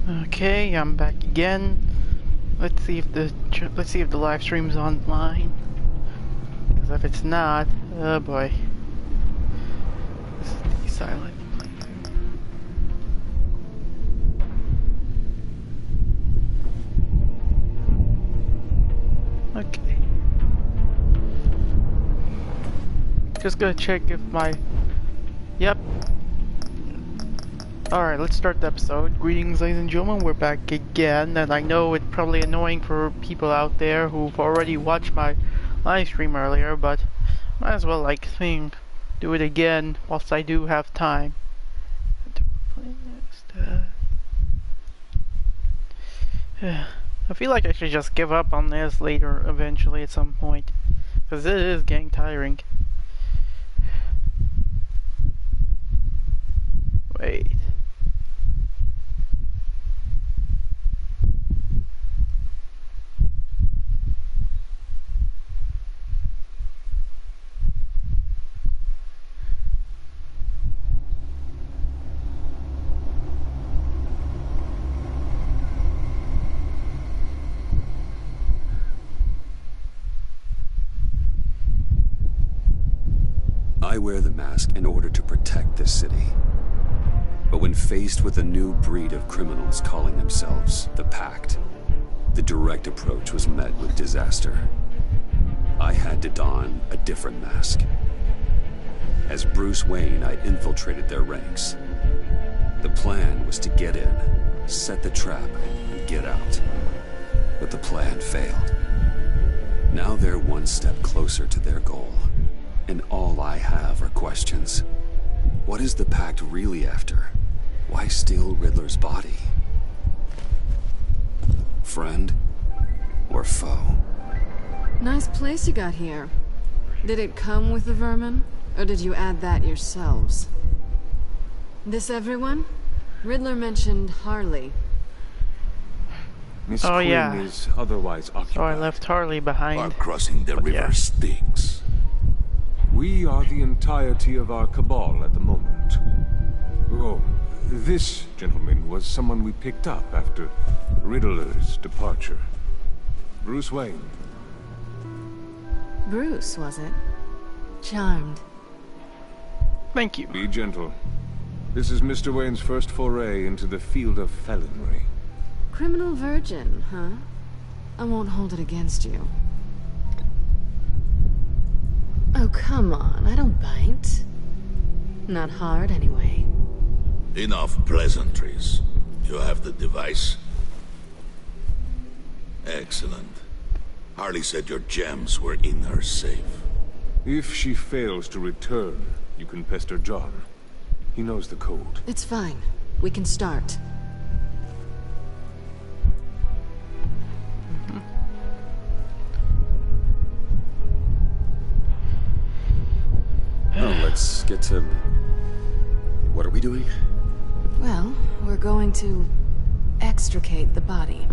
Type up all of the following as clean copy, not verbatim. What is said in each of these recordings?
Okay, I'm back again. Let's see if the live stream's online. Because if it's not, oh boy. This is the silent playthrough. Okay. Just gonna check if my... Yep. Alright, let's start the episode. Greetings, ladies and gentlemen, we're back again, and I know it's probably annoying for people out there who've already watched my live stream earlier, but might as well, do it again whilst I do have time. I feel like I should just give up on this later, eventually, at some point, because it is getting tiring. Wait. I wear the mask in order to protect this city. But when faced with a new breed of criminals calling themselves the Pact, the direct approach was met with disaster. I had to don a different mask. As Bruce Wayne, I infiltrated their ranks. The plan was to get in, set the trap, and get out. But the plan failed. Now they're one step closer to their goal. And all I have are questions. What is the Pact really after? Why steal Riddler's body? Friend or foe? Nice place you got here. Did it come with the vermin? Or did you add that yourselves? This everyone? Riddler mentioned Harley. Miss Quinn is otherwise occupied. So I left Harley behind. Are crossing the river Styx. We are the entirety of our cabal at the moment. Oh, this gentleman was someone we picked up after Riddler's departure. Bruce Wayne. Bruce, was it? Charmed. Thank you. Be gentle. This is Mr. Wayne's first foray into the field of felonry. Criminal virgin, huh? I won't hold it against you. Oh, come on, I don't bite. Not hard, anyway. Enough pleasantries. You have the device? Excellent. Harley said your gems were in her safe. If she fails to return, you can pester John. He knows the code. It's fine. We can start. Oh, let's get to... What are we doing? Well, we're going to extricate the body.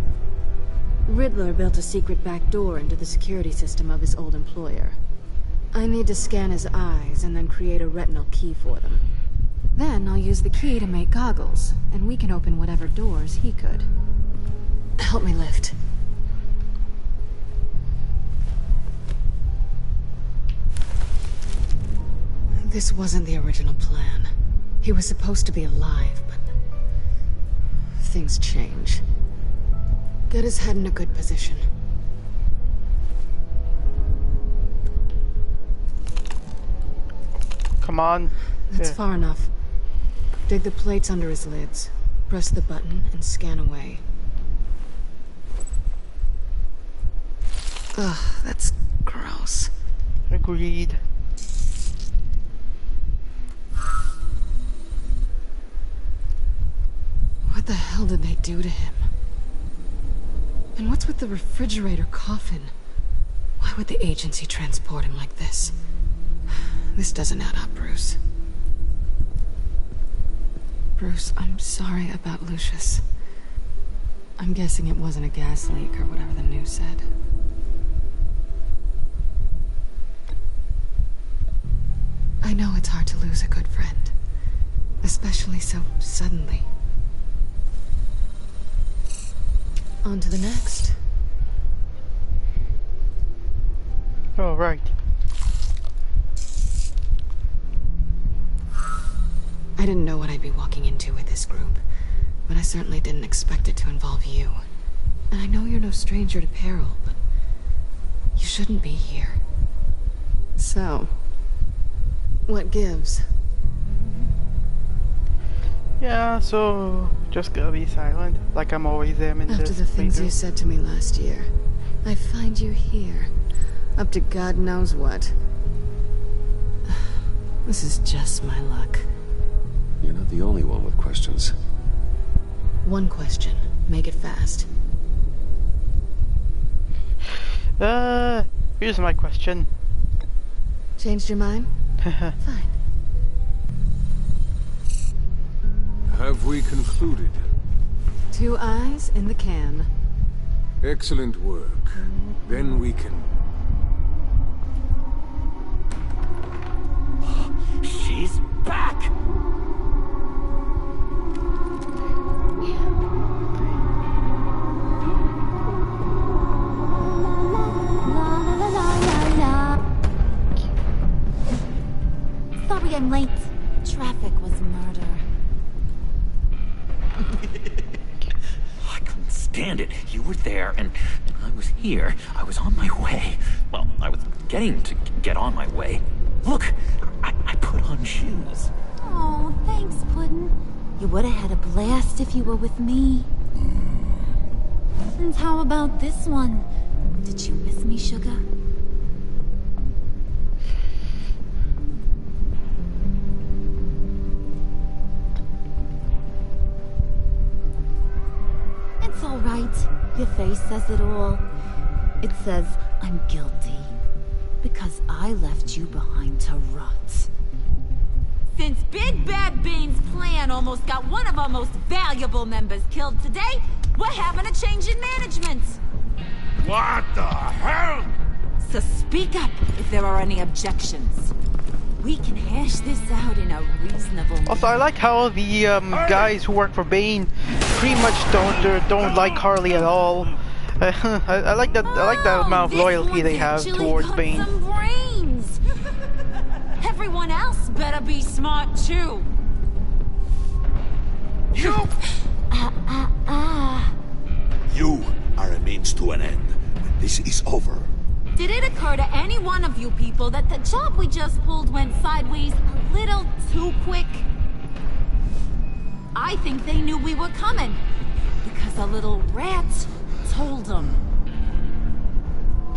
Riddler built a secret back door into the security system of his old employer. I need to scan his eyes and then create a retinal key for them. Then I'll use the key to make goggles, and we can open whatever doors he could. Help me lift. This wasn't the original plan. He was supposed to be alive, but... things change. Get his head in a good position. Come on. That's far enough. Dig the plates under his lids. Press the button and scan away. Ugh, that's gross. Agreed. What the hell did they do to him? And what's with the refrigerator coffin? Why would the agency transport him like this? This doesn't add up, Bruce. Bruce, I'm sorry about Lucius. I'm guessing it wasn't a gas leak or whatever the news said. I know it's hard to lose a good friend. Especially so suddenly. On to the next. Oh, right. I didn't know what I'd be walking into with this group, but I certainly didn't expect it to involve you. And I know you're no stranger to peril, but you shouldn't be here. So, what gives? Yeah, so just gotta be silent, like I'm always am in After this the things playthrough. you said to me last year, I find you here, up to God knows what. This is just my luck. You're not the only one with questions. One question. Make it fast. Here's my question. Changed your mind? Fine. Have we concluded? 2 eyes in the can. Excellent work. Then we can... She's back! Sorry I'm late. Traffic was murder. I couldn't stand it. You were there, and I was here. I was on my way. Well, I was getting to get on my way. Look, I put on shoes. Oh, thanks, Puddin'. You would have had a blast if you were with me. And how about this one? Did you miss me, sugar? It's all right. Your face says it all. It says I'm guilty. Because I left you behind to rot. Since Big Bad Bane's plan almost got one of our most valuable members killed today, we're having a change in management. What the hell? So speak up if there are any objections. We can hash this out in a reasonable manner. Also, I like how the guys who work for Bane pretty much don't like Harley at all. I like that. I like that amount of loyalty they have towards Bane. Some brains. Everyone else better be smart too. You! You are a means to an end. When this is over, Did it occur to any one of you people that the job we just pulled went sideways a little too quick? I think they knew we were coming because a little rat told them.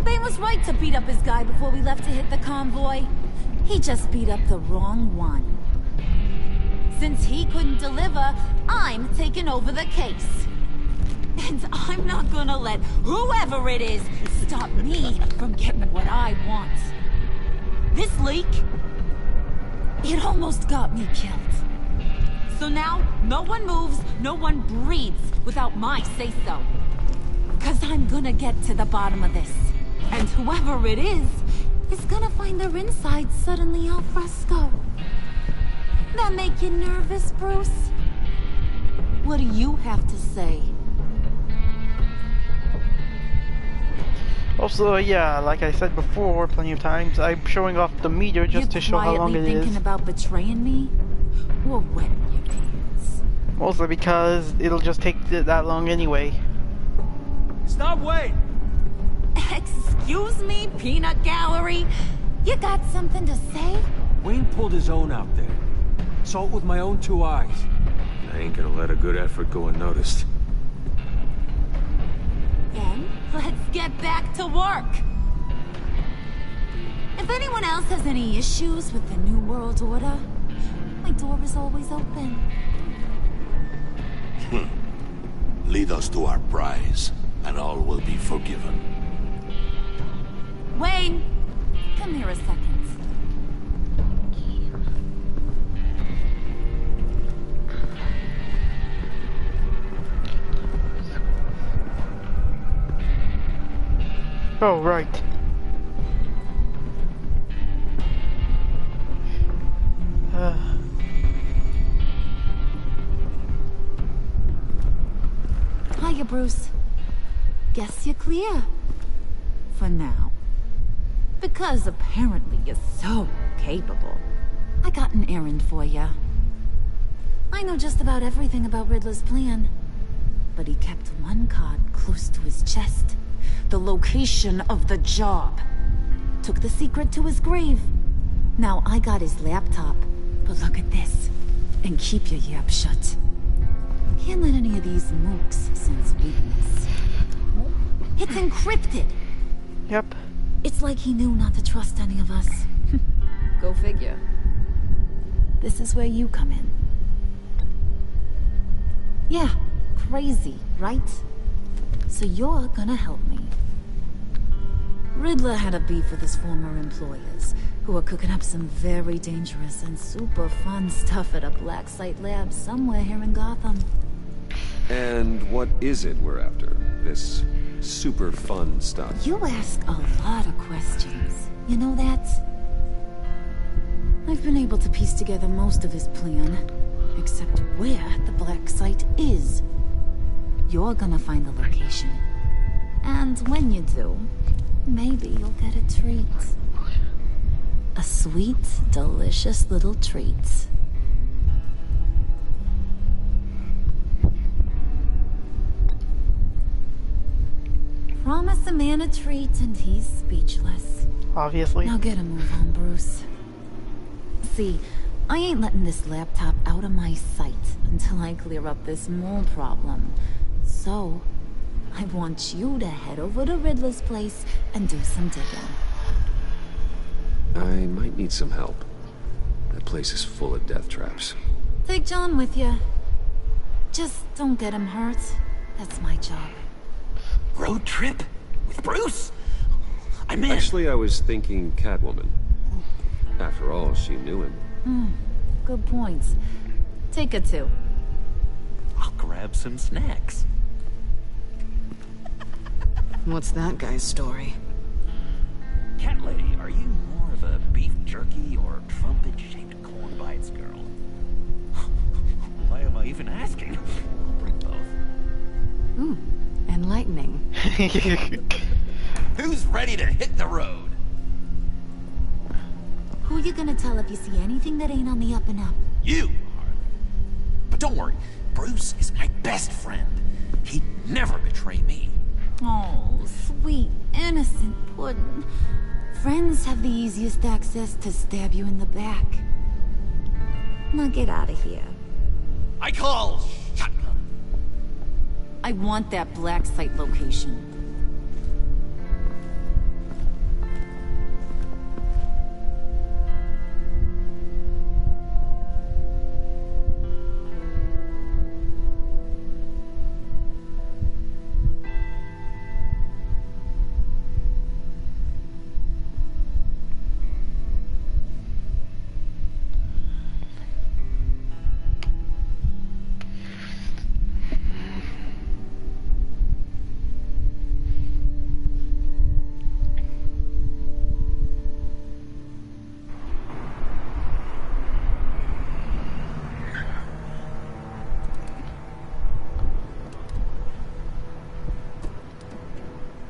Bane was right to beat up his guy before we left to hit the convoy. He just beat up the wrong one. Since he couldn't deliver, I'm taking over the case. And I'm not gonna let whoever it is stop me from getting what I want. This leak, it almost got me killed. So now, no one moves, no one breathes without my say-so. 'Cause I'm gonna get to the bottom of this. And whoever it is gonna find their insides suddenly al fresco. That make you nervous, Bruce? What do you have to say? Also, yeah, like I said before plenty of times, I'm showing off the meter just to show how long it quietly is. thinking about betraying me? Or wetting your pants? Mostly because it'll just take that long anyway. Stop waiting! Excuse me, peanut gallery? You got something to say? Wayne pulled his own out there. Saw it with my own 2 eyes. I ain't gonna let a good effort go unnoticed. Then, let's get back to work. If anyone else has any issues with the New World Order, my door is always open. lead us to our prize, and all will be forgiven. Wayne, come here a second. Oh, right. Hiya, Bruce. guess you're clear. For now. Because apparently you're so capable. I got an errand for you. I know just about everything about Riddler's plan. But he kept one card close to his chest. The location of the job. Took the secret to his grave. Now I got his laptop. But look at this. And keep your yap shut. Can't let any of these mooks sense weakness. It's encrypted. Yep. It's like he knew not to trust any of us. Go figure. This is where you come in. Yeah, crazy, right? So you're gonna help me. Riddler had a beef with his former employers, who were cooking up some very dangerous and super fun stuff at a black site lab somewhere here in Gotham. And what is it we're after? This super fun stuff? You ask a lot of questions. You know that? I've been able to piece together most of his plan, except where the black site is. You're gonna find the location. And when you do, maybe you'll get a treat. A sweet, delicious little treat. Promise a man a treat and he's speechless. Obviously. Now get a move on, Bruce. See, I ain't letting this laptop out of my sight until I clear up this mole problem. So, I want you to head over to Riddler's place and do some digging. I might need some help. That place is full of death traps. Take John with you. Just don't get him hurt. That's my job. Road trip? With Bruce? I'm in. Actually, I was thinking Catwoman. After all, she knew him. Good points. Take it too. I'll grab some snacks. What's that guy's story? Cat lady, are you more of a beef jerky or trumpet-shaped corn bites girl? Why am I even asking? I'll bring both. Ooh, enlightening. Who's ready to hit the road? Who you gonna tell if you see anything that ain't on the up and up? You, Harley. But don't worry, Bruce is my best friend. He'd never betray me. Oh, sweet, innocent puddin'. Friends have the easiest access to stab you in the back. Now get out of here. I call shotgun. I want that black site location.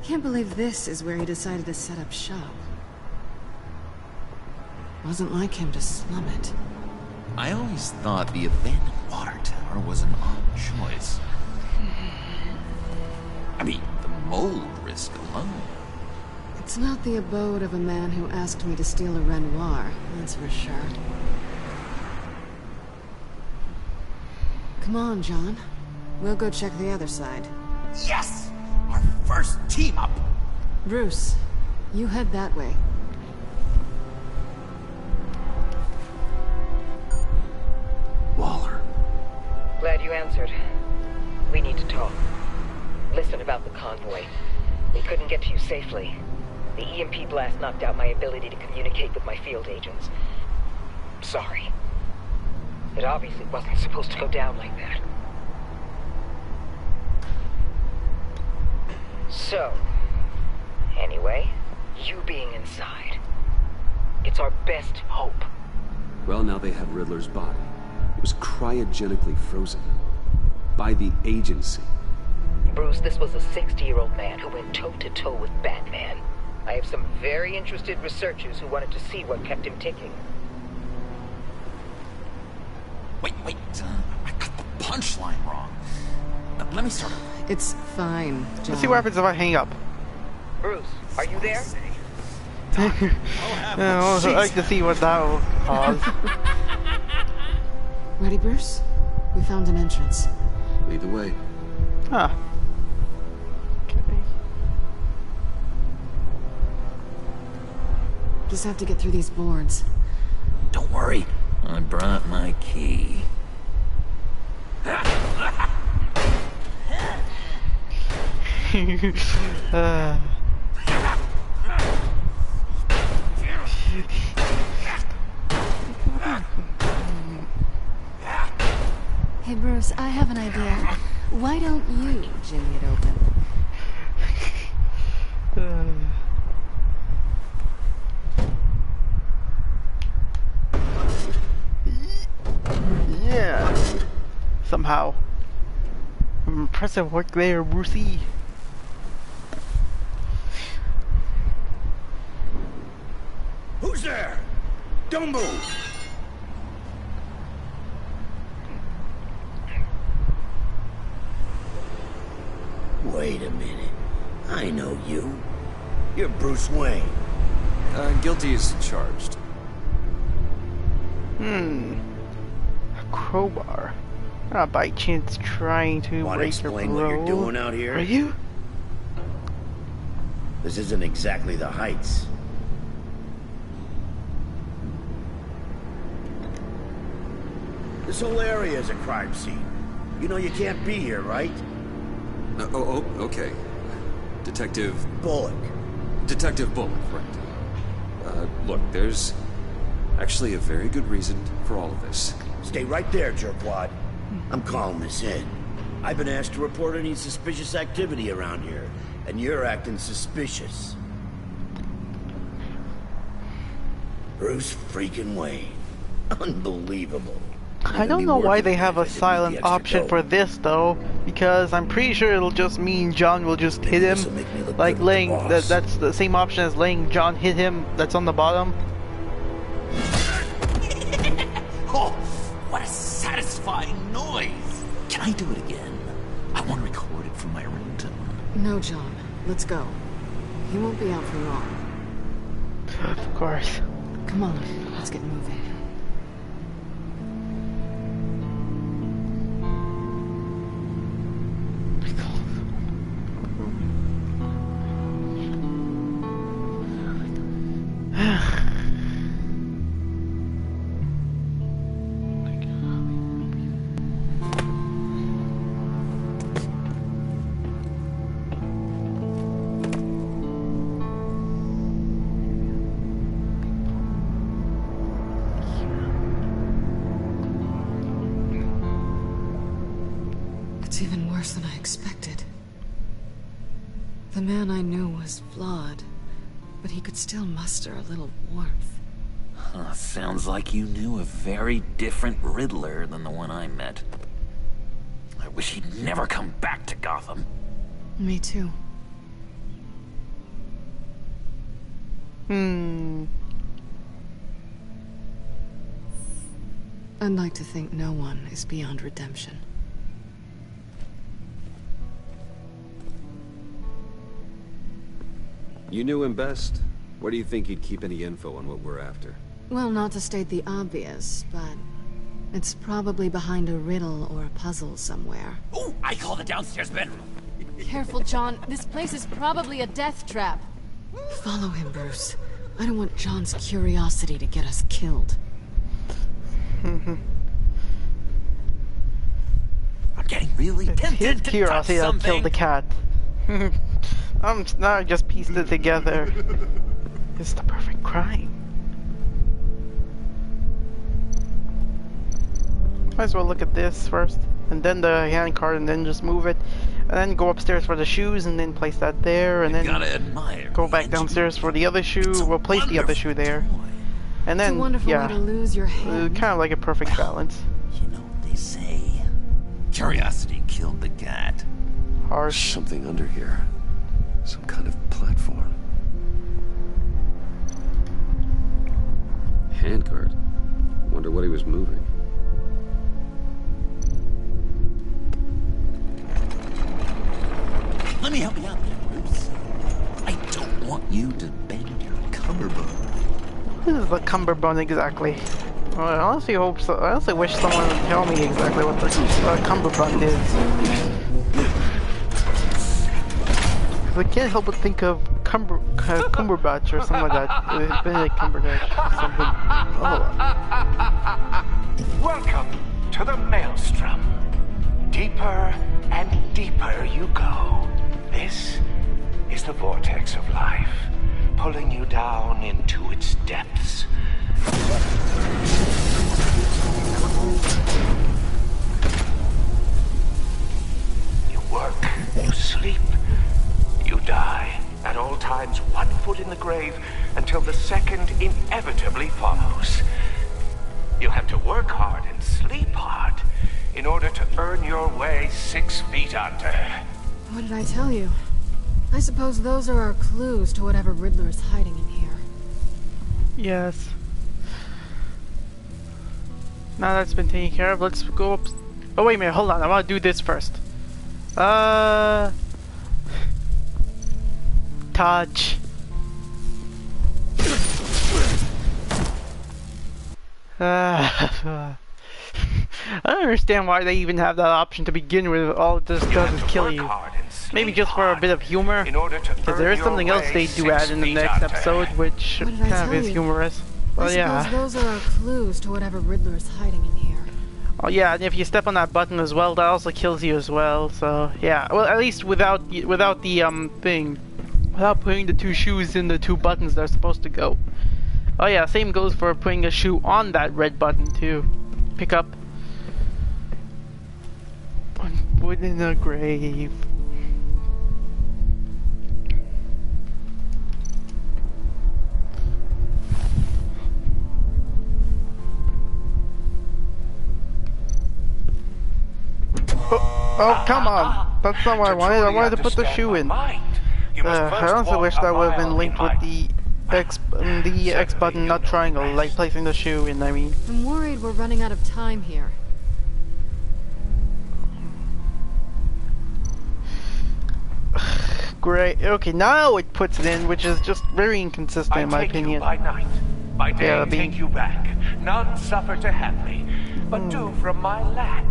Can't believe this is where he decided to set up shop. Wasn't like him to slum it. I always thought the abandoned water tower was an odd choice. I mean, the mold risk alone. It's not the abode of a man who asked me to steal a Renoir, that's for sure. Come on, John. We'll go check the other side. Yes! Our first team up! Bruce, you head that way. Waller. Glad you answered. We need to talk. Listen about the convoy. We couldn't get to you safely. The EMP blast knocked out my ability to communicate with my field agents. Sorry. It obviously wasn't supposed to go down like that. So, anyway, you being inside, it's our best hope. Well, now they have Riddler's body. It was cryogenically frozen. By the agency. Bruce, this was a 60-year-old man who went toe-to-toe with Batman. I have some very interested researchers who wanted to see what kept him ticking. Wait, I got the punchline wrong. Let me start over. It's fine, John. Let's see what happens if I hang up. Bruce, are you there? I'd like to see what that will cause. Ready, Bruce? We found an entrance. Lead the way. Huh. Okay. Just have to get through these boards. Don't worry, I brought my key. Hey, Bruce, I have an idea. Why don't you jimmy it open? Yeah. Somehow. Impressive work there, Brucey. Who's there? Don't move! Wait a minute. I know you. You're Bruce Wayne. Guilty as charged. A crowbar. Not by chance trying to Want to break your explain what you're doing out here? Are you? This isn't exactly the Heights. This whole area is a crime scene. You know you can't be here, right? Okay. Detective Bullock. Detective Bullock, right. Look, there's actually a very good reason for all of this. Stay right there, jerkwad. I'm calling this in. I've been asked to report any suspicious activity around here, and you're acting suspicious. Bruce freaking Wayne. Unbelievable. I don't know why they have a silent option for this though, because I'm pretty sure it'll just mean John will just hit him, like laying. That's the same option as laying John hit him. That's on the bottom. Oh, what a satisfying noise! Can I do it again? I want to record it from my ringtone. No, John. Let's go. He won't be out for long. Of course. Come on, let's get moving. It's even worse than I expected. The man I knew was flawed, but he could still muster a little warmth. Sounds like you knew a very different Riddler than the one I met. I wish he'd never come back to Gotham. Me too. I'd like to think no one is beyond redemption. You knew him best. Where do you think he'd keep any info on what we're after? Well, not to state the obvious, but it's probably behind a riddle or a puzzle somewhere. Oh, I call the downstairs bedroom. Careful, John. This place is probably a death trap. Follow him, Bruce. I don't want John's curiosity to get us killed. I'm getting really tempted His to touch curiosity that something. killed the cat. Now I just pieced it together. It's the perfect crime. Might as well look at this first, and then the hand card, and then just move it, and then go upstairs for the shoes, and then place that there, and then Gotta admire go the back engineer. downstairs for the other shoe. We'll place the other shoe there, and It's a then wonderful yeah, way to lose your hand. kind of like a perfect balance. You know what they say. Curiosity killed the cat. harsh. Something under here. Some kind of platform. Handguard. Wonder what he was moving. Let me help you out there, Bruce. I don't want you to bend your cummerbund. What is the cummerbund exactly? Well, I honestly hope so. I honestly wish someone would tell me exactly what the cummerbund is. Cause I can't help but think of Cumberbatch or something like that. Benedict Cumberbatch or something. Oh. Welcome to the Maelstrom. Deeper and deeper you go. This is the vortex of life, pulling you down into its depths. You work, you sleep, you die. At all times, 1 foot in the grave until the second inevitably follows. You have to work hard and sleep hard in order to earn your way 6 feet under. What did I tell you? I suppose those are our clues to whatever Riddler is hiding in here. Yes. Now that's been taken care of, let's go up. Oh wait a minute, hold on, I want to do this first. Touch. I don't understand why they even have that option to begin with. All it just does is kill you. Maybe just for a bit of humor, because there is something else they do add in the next episode, which kind of is humorous. Well, I suppose those are our clues to whatever Riddler is hiding in here. Oh yeah, and if you step on that button as well, that also kills you as well. So yeah, well at least without the thing, without putting the 2 shoes in the 2 buttons they're supposed to go. Oh yeah, same goes for putting a shoe on that red button too. Pick up. 1 foot in the grave. Oh, come on! That's not what I wanted. I wanted to put the shoe in. I also wish that would have been linked with the X button, not triangle, like placing the shoe in, I mean. I'm worried we're running out of time here. Great. Okay, now it puts it in, which is just very inconsistent in my opinion. By night, by day take you back. None suffer to have me, but do from my lack.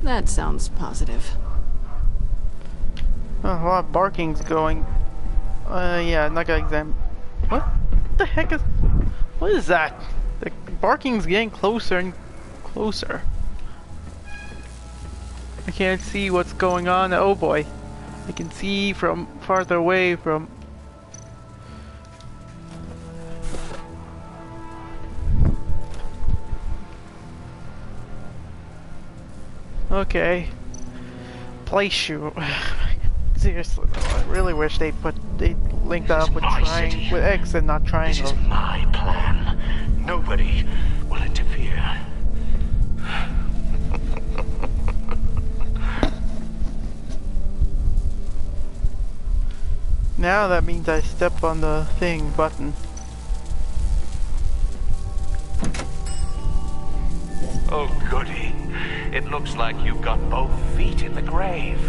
That sounds positive. Oh, a lot of barking's going. Yeah, not gonna examine. What the heck is? What is that? The barking's getting closer and closer. I can't see what's going on. Oh boy, I can see from farther away from. Okay. Play shoe. Seriously though, I really wish they'd link that up with with X and not triangle. This is my plan. Nobody will interfere. Now that means I step on the thing button. Oh goody. It looks like you've got both feet in the grave.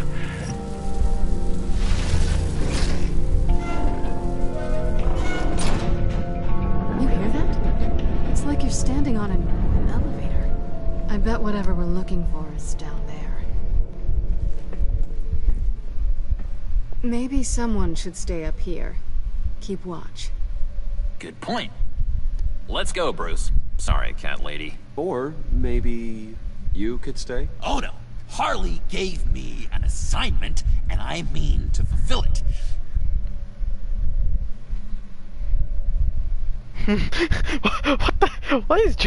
You hear that? It's like you're standing on an elevator. I bet whatever we're looking for is down there. Maybe someone should stay up here. Keep watch. Good point. Let's go, Bruce. Sorry, cat lady. Or maybe you could stay? Oh no. Harley gave me an assignment, and I mean to fulfill it. What the? What is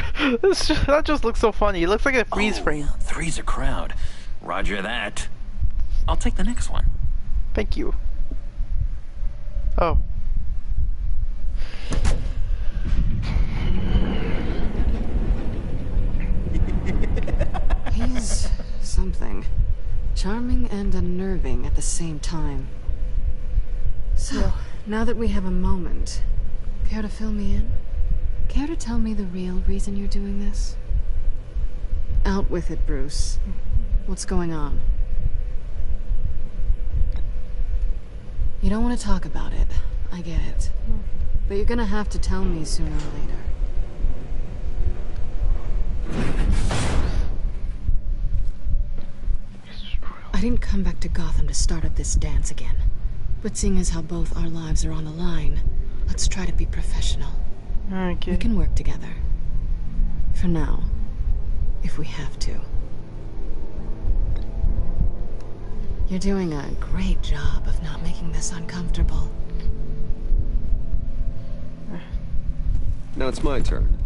this? That just looks so funny. It looks like a freeze frame. Three's a crowd. Roger that. I'll take the next one. Thank you. Oh. Charming and unnerving at the same time. So, now that we have a moment, care to fill me in? Care to tell me the real reason you're doing this? Out with it, Bruce. What's going on? You don't want to talk about it. I get it. But you're gonna have to tell me sooner or later. I didn't come back to Gotham to start up this dance again. But seeing as how both our lives are on the line, let's try to be professional. Okay. We can work together. For now. If we have to. You're doing a great job of not making this uncomfortable. Now it's my turn.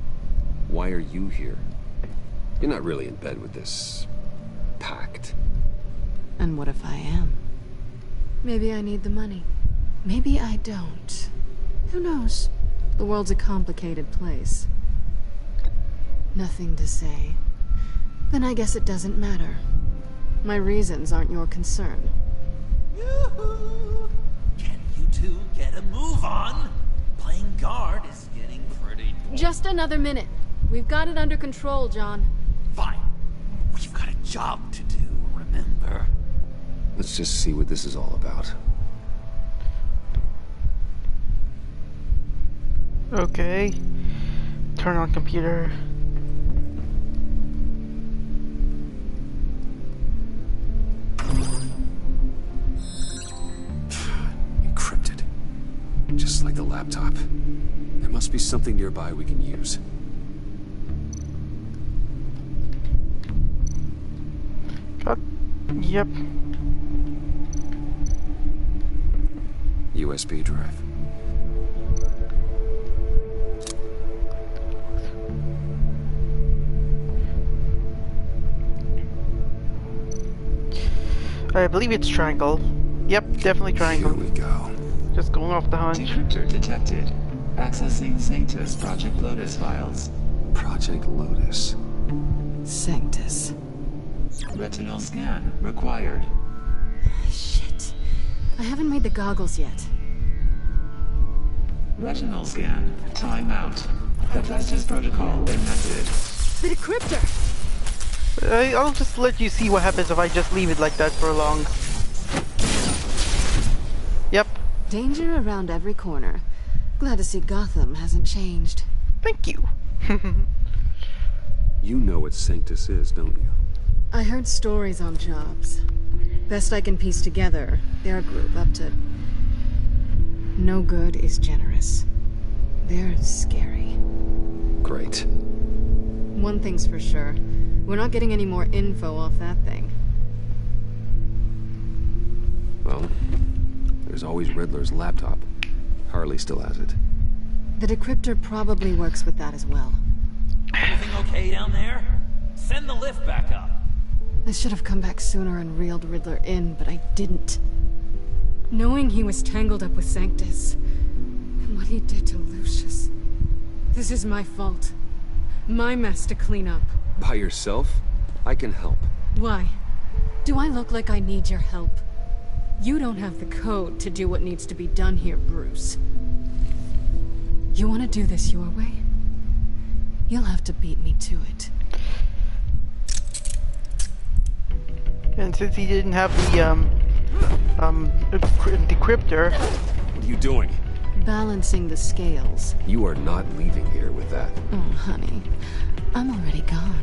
Why are you here? You're not really in bed with this pact. And what if I am? Maybe I need the money. Maybe I don't. Who knows? The world's a complicated place. Nothing to say. Then I guess it doesn't matter. My reasons aren't your concern. Yoo-hoo! Can you two get a move on? Playing guard is getting pretty boring. Just another minute. We've got it under control, John. Fine. We've got a job to do, remember? Let's just see what this is all about. Okay. Turn on computer. Encrypted. Just like the laptop. There must be something nearby we can use. Yep. USB drive. I believe it's triangle. Yep, definitely triangle. Here we go. Just going off the hunch. Decryptor detected. Accessing Sanctus Project Lotus files. Project Lotus. Sanctus. Retinal scan required. Shit. I haven't made the goggles yet. Retinal scan. Timeout. Hephaestus protocol enacted. The decryptor! I'll just let you see what happens if I just leave it like that for long. Yep. Danger around every corner. Glad to see Gotham hasn't changed. Thank you. You know what Sanctus is, don't you? I heard stories on jobs. Best I can piece together, they're a group up to... No good is generous. They're scary. Great. One thing's for sure. We're not getting any more info off that thing. Well, there's always Riddler's laptop. Harley still has it. The decryptor probably works with that as well. Everything okay down there? Send the lift back up. I should have come back sooner and reeled Riddler in, but I didn't. Knowing he was tangled up with Sanctus, and what he did to Lucius. This is my fault. My mess to clean up. By yourself? I can help. Why? Do I look like I need your help? You don't have the code to do what needs to be done here, Bruce. You want to do this your way? You'll have to beat me to it. And since he didn't have the decryptor. What are you doing? Balancing the scales. You are not leaving here with that. Oh, honey. I'm already gone.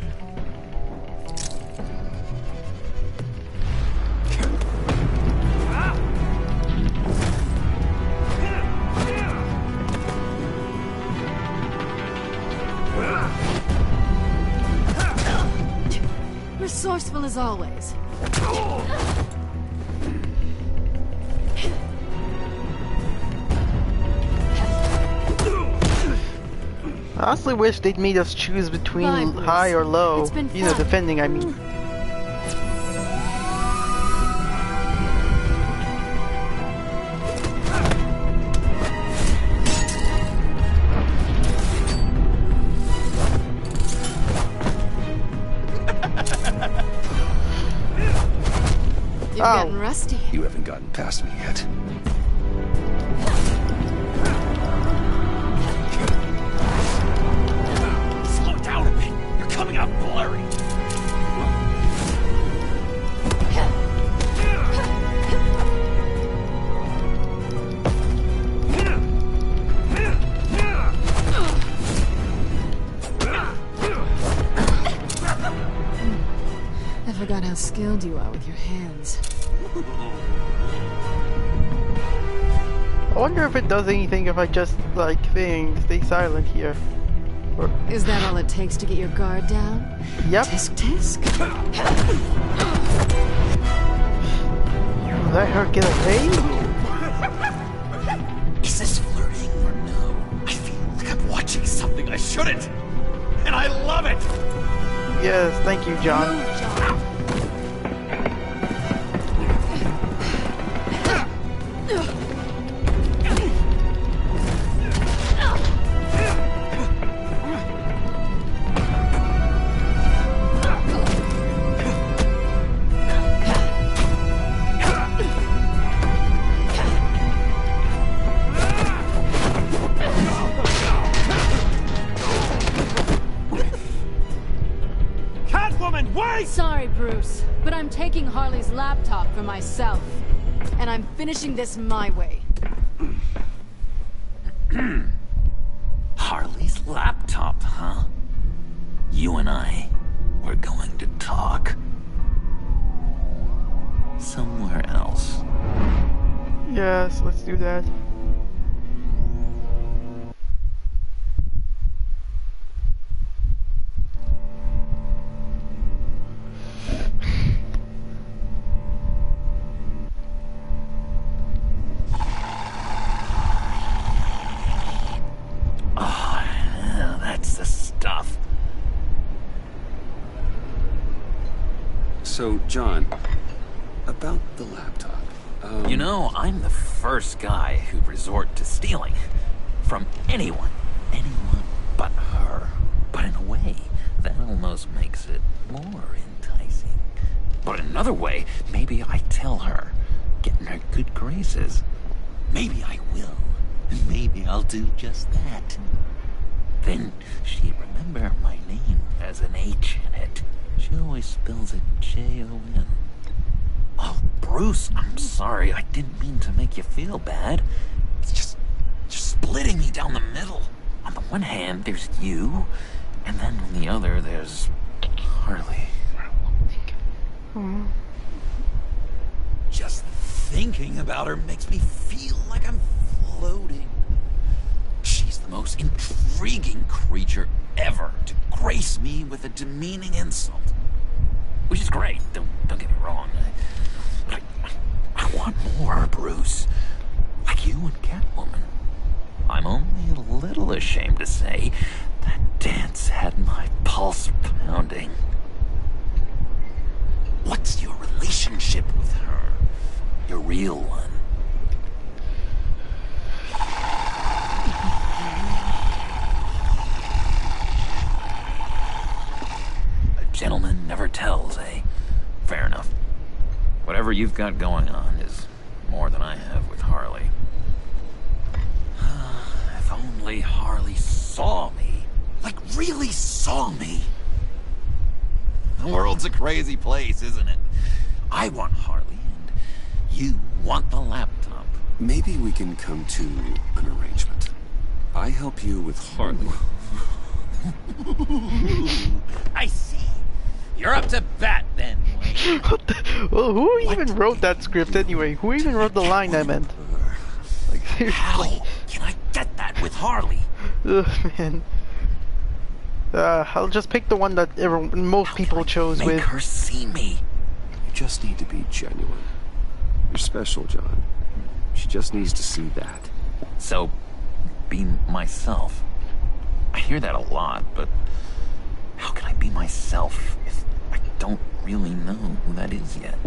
Resourceful as always. I honestly wish they'd made us choose between high or low. You know, defending, I mean. You're getting rusty. You haven't gotten past me yet. Slow down a bit. You're coming out blurry. I forgot how skilled you are with your hands. I wonder if it does anything if I just, like, stay silent here. Or... Is that all it takes to get your guard down? Yep. Tisk tisk. Let her get away? Is this flirting or no? I feel like I'm watching something I shouldn't. And I love it! Yes, thank you, John. Sorry, Bruce, but I'm taking Harley's laptop for myself. And I'm finishing this my way. Harley's laptop, huh? You and I, we're going to talk. Somewhere else. Yes, let's do that. So, John, about the laptop. You know, I'm the first guy who'd resort to stealing. From anyone. Anyone but her. But in a way, that almost makes it more enticing. But in another way, maybe I tell her, get in her good graces. Maybe I will. And maybe I'll do just that. Then she'd remember my name as an H in it. She always spells it J-O-N. Oh, Bruce, I'm sorry. I didn't mean to make you feel bad. It's just splitting me down the middle. On the one hand, there's you, and then on the other, there's Harley. Just thinking about her makes me feel like I'm floating. She's the most intriguing creature ever to grace me with a demeaning insult. Which is great, don't get me wrong. But I want more, Bruce. Like you and Catwoman. I'm only a little ashamed to say that dance had my pulse pounding. What's your relationship with her? Your real one? Gentleman never tells, eh? Fair enough. Whatever you've got going on is more than I have with Harley. If only Harley saw me. Like, really saw me. The world's a crazy place, isn't it? I want Harley, and you want the laptop. Maybe we can come to an arrangement. I help you with Harley. I see. You're up to bat then, Wayne. Well, who even wrote that script anyway? Who even wrote the line I meant? Like, seriously. How can I get that with Harley? Ugh, man. I'll just pick the one that most people chose with. Make her see me. You just need to be genuine. You're special, John. She just needs to see that. So, be myself. I hear that a lot, but how can I be myself if I don't really know who that is yet?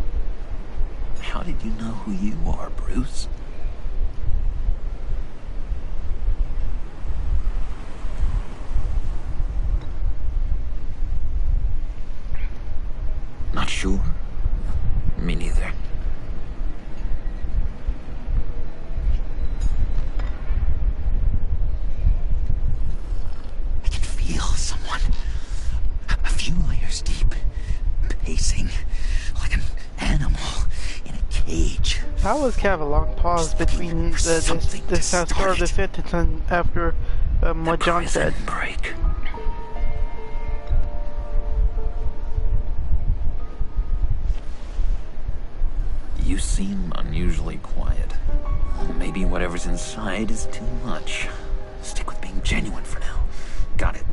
How did you know who you are, Bruce? Not sure? Me neither. pacing like an animal in a cage. I always have a long pause between the start of the sentence and after what John said. Break. You seem unusually quiet. Maybe whatever's inside is too much. Stick with being genuine for now. Got it.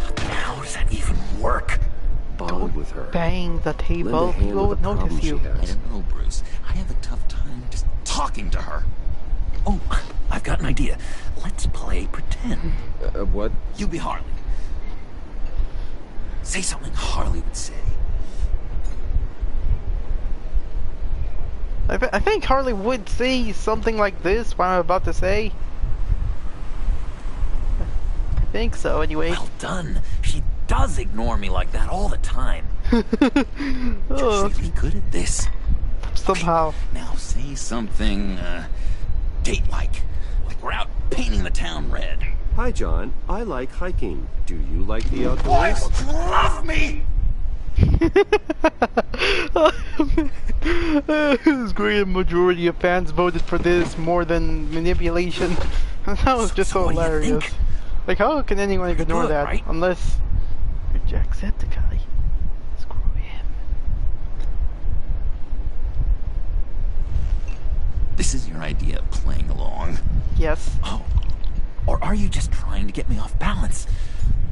But how does that even work? Bond with her. Bang the table. People would notice you. I don't know, Bruce. I have a tough time just talking to her. Oh, I've got an idea. Let's play pretend. What? You be Harley. Say something Harley would say. I think Harley would say something like this, what I'm about to say. I think so, anyway. Well done. She does ignore me like that all the time. You're really good at this. Somehow. Okay, now say something, date-like. Like we're out painting the town red. Hi, John. I like hiking. Do you like the outdoors? Boys love me! This great majority of fans voted for this more than manipulation. That was just so hilarious. Like, how can anyone ignore that? Right? Unless you're Jacksepticeye. Screw him. This is your idea of playing along? Yes. Oh. Or are you just trying to get me off balance?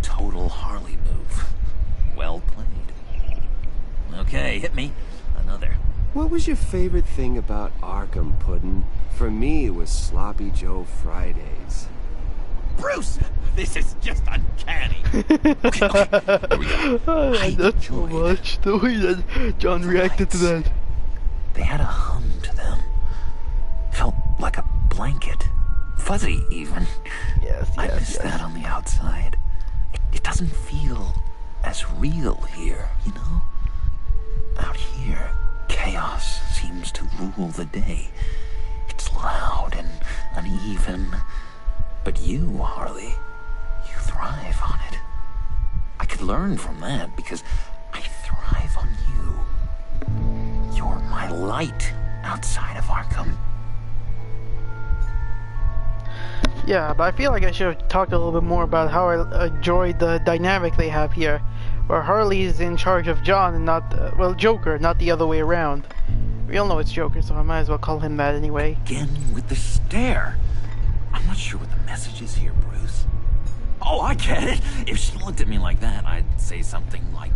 Total Harley move. Well played. Okay, hit me. Another. What was your favorite thing about Arkham, Puddin'? For me, it was Sloppy Joe Fridays. Bruce! This is just uncanny. Okay, here we go. I like that so much. The way that John reacted to that. They had a hum to them. Felt like a blanket. Fuzzy, even. Yes, I miss that on the outside. It doesn't feel as real here, you know? Out here, chaos seems to rule the day. It's loud and uneven. But you, Harley, you thrive on it. I could learn from that because I thrive on you. You're my light outside of Arkham. Yeah, but I feel like I should have talked a little bit more about how I enjoyed the dynamic they have here, where Harley is in charge of John and not, well, Joker, not the other way around. We all know it's Joker, so I might as well call him that anyway. Again with the stare. I'm not sure what the message is here, Bruce. Oh, I get it. If she looked at me like that, I'd say something like,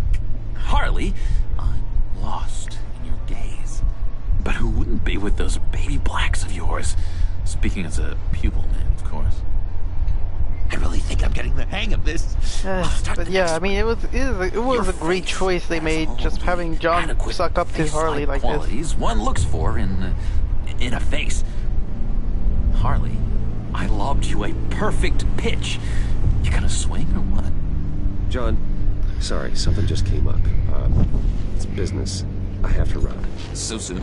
Harley, I'm lost in your gaze. But who wouldn't be with those baby blacks of yours? Speaking as a pupil man, of course. I really think I'm getting the hang of this. But yeah, I mean, it was a great choice they made, just having John suck up to Harley like this. One looks for in a face. Harley, I lobbed you a perfect pitch. You gonna swing or what? John, sorry, something just came up. It's business. I have to run. So soon?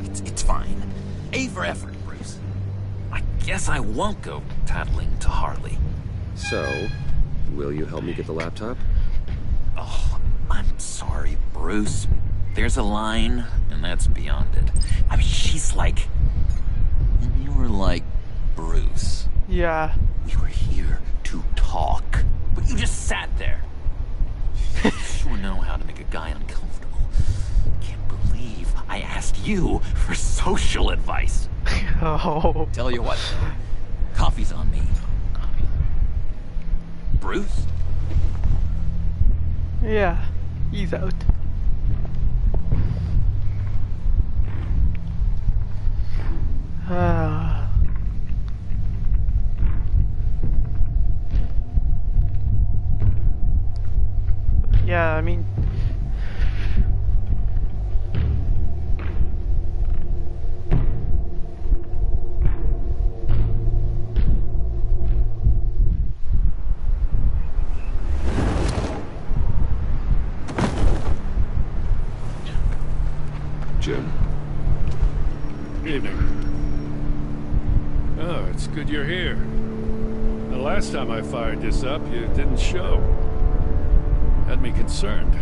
It's fine. A for effort, Bruce. I guess I won't go tattling to Harley. So, will you help me get the laptop? Oh, I'm sorry, Bruce. There's a line, and that's beyond it. I mean, she's like... And you were like... Bruce. Yeah. We were here to talk, but you just sat there. You sure know how to make a guy uncomfortable. Can't believe I asked you for social advice. Oh. Tell you what, coffee's on me. Bruce? Yeah, he's out. Yeah, I mean... Jim. Evening. Oh, it's good you're here. The last time I fired this up, you didn't show. Had me concerned.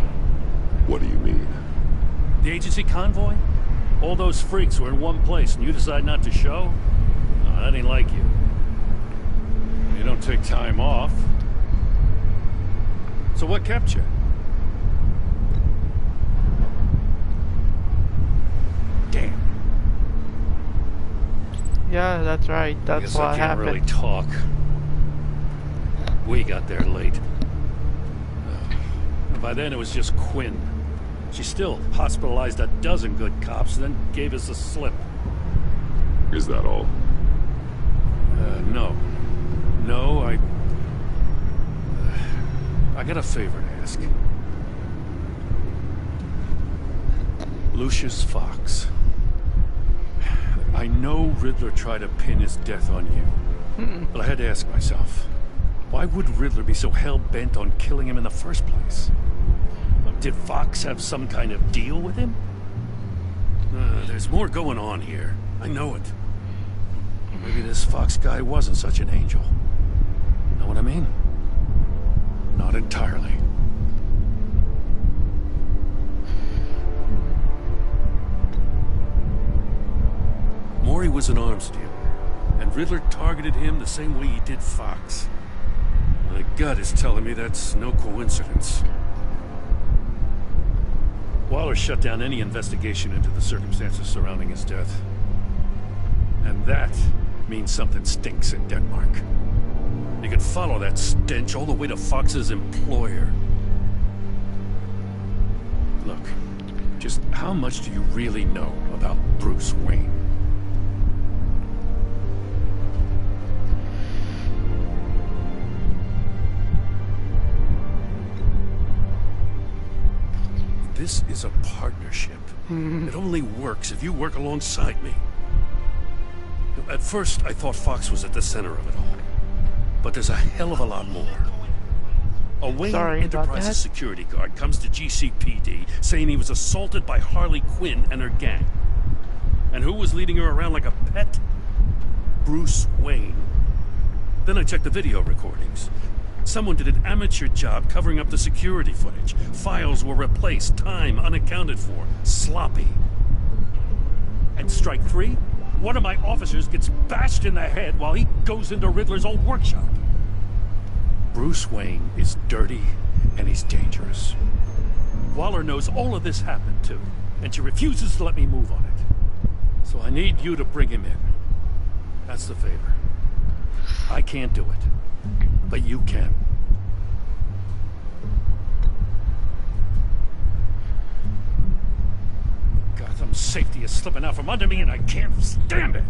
What do you mean? The agency convoy? All those freaks were in one place and you decide not to show? No, that ain't like you. You don't take time off. So what kept you? Damn. Yeah, that's right. That's Guess what I can't happened. really talk. We got there late. And by then it was just Quinn. She still hospitalized a dozen good cops, then gave us the slip. Is that all? No. No, I got a favor to ask. Lucius Fox. I know Riddler tried to pin his death on you. But I had to ask myself, why would Riddler be so hell-bent on killing him in the first place? Did Fox have some kind of deal with him? There's more going on here. I know it. Maybe this Fox guy wasn't such an angel. Know what I mean? Not entirely. Maury was an arms dealer, and Riddler targeted him the same way he did Fox. My gut is telling me that's no coincidence. Waller shut down any investigation into the circumstances surrounding his death. And that means something stinks in Denmark. You can follow that stench all the way to Fox's employer. Look, just how much do you really know about Bruce Wayne? This is a partnership. It only works if you work alongside me. At first, I thought Fox was at the center of it all. But there's a hell of a lot more. A Wayne Enterprises security guard comes to GCPD saying he was assaulted by Harley Quinn and her gang. And who was leading her around like a pet? Bruce Wayne. Then I checked the video recordings. Someone did an amateur job covering up the security footage. Files were replaced, time unaccounted for, sloppy. And strike three? One of my officers gets bashed in the head while he goes into Riddler's old workshop. Bruce Wayne is dirty and he's dangerous. Waller knows all of this happened too, and she refuses to let me move on it. So I need you to bring him in. That's the favor. I can't do it. But you can. Gotham's safety is slipping out from under me and I can't stand it.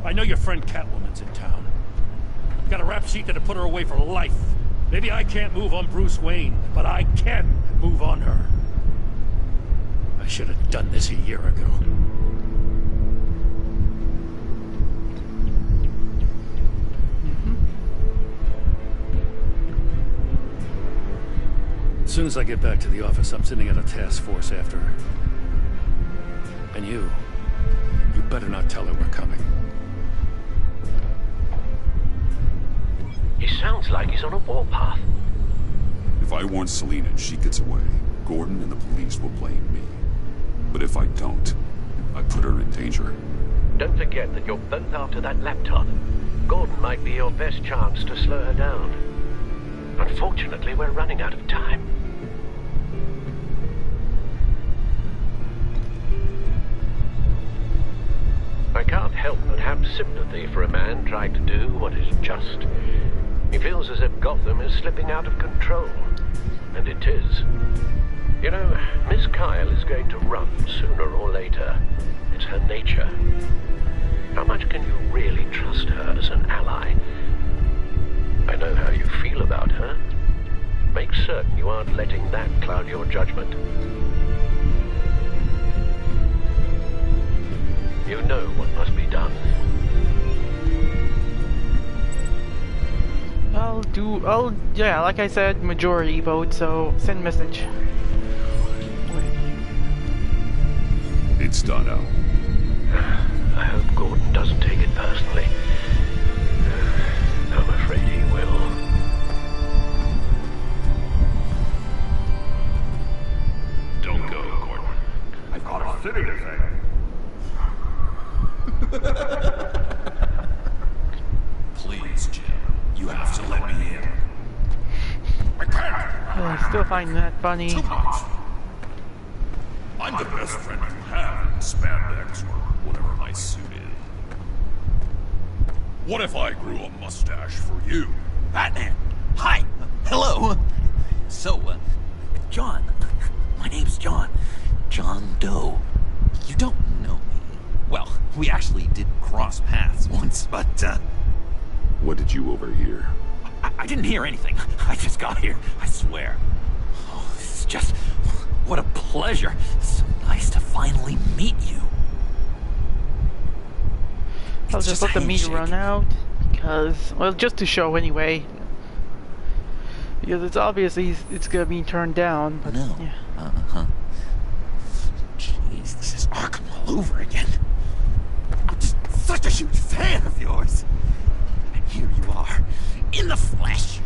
I know your friend Catwoman's in town. Got a rap sheet that'll put her away for life. Maybe I can't move on Bruce Wayne, but I can move on her. I should have done this a year ago. As soon as I get back to the office, I'm sitting at a task force after her. And you better not tell her we're coming. He sounds like he's on a warpath. If I warn Selina and she gets away, Gordon and the police will blame me. But if I don't, I put her in danger. Don't forget that you're both after that laptop. Gordon might be your best chance to slow her down. Unfortunately, we're running out of time. I can't help but have sympathy for a man trying to do what is just. He feels as if Gotham is slipping out of control. And it is. You know, Miss Kyle is going to run sooner or later. It's her nature. How much can you really trust her as an ally? I know how you feel about her. Make certain you aren't letting that cloud your judgment. You know what must be done. Yeah, like I said, majority vote, so send message. It's done, Al. I hope Gordon doesn't take it personally. I'm afraid he will. I still find that funny. Too much. I'm the best friend you have in spandex or whatever my suit is. What if I grew a mustache for you? Batman! Hi! Hello! So, John. My name's John. John Doe. You don't know me. Well, we actually did cross paths once, but, What did you overhear? I didn't hear anything. I just got here, I swear. Oh, this is just... what a pleasure. It's so nice to finally meet you. I'll just let the meat run out, because, well, just to show anyway. Because it's obviously it's gonna be turned down, but no. Yeah. Uh-huh. Jeez, this is Arkham all over again. I'm just such a huge fan of yours. And here you are, in the flesh.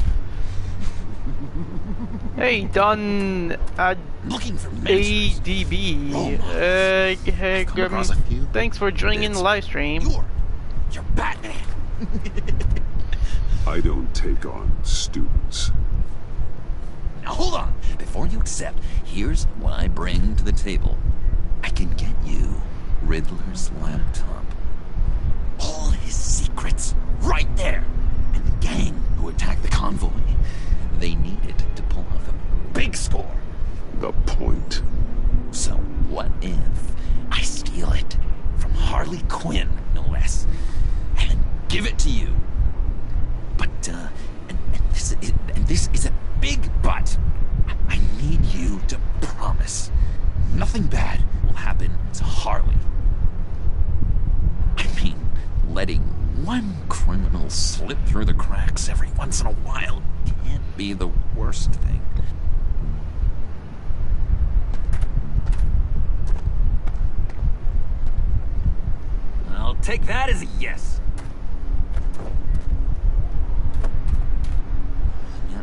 Hey, done at looking for ADB. Thanks for joining the live stream. You're Batman. I don't take on students. Now hold on. Before you accept, here's what I bring to the table. I can get you Riddler's laptop. All his secrets, right there. And the gang who attacked the convoy, they needed to pull off a big score. The point. So what if I steal it from Harley Quinn, no less, and then give it to you? But, and this is a big but. I need you to promise nothing bad will happen to Harley. I mean, letting one criminal slip through the cracks every once in a while can't be the worst thing. I'll take that as a yes.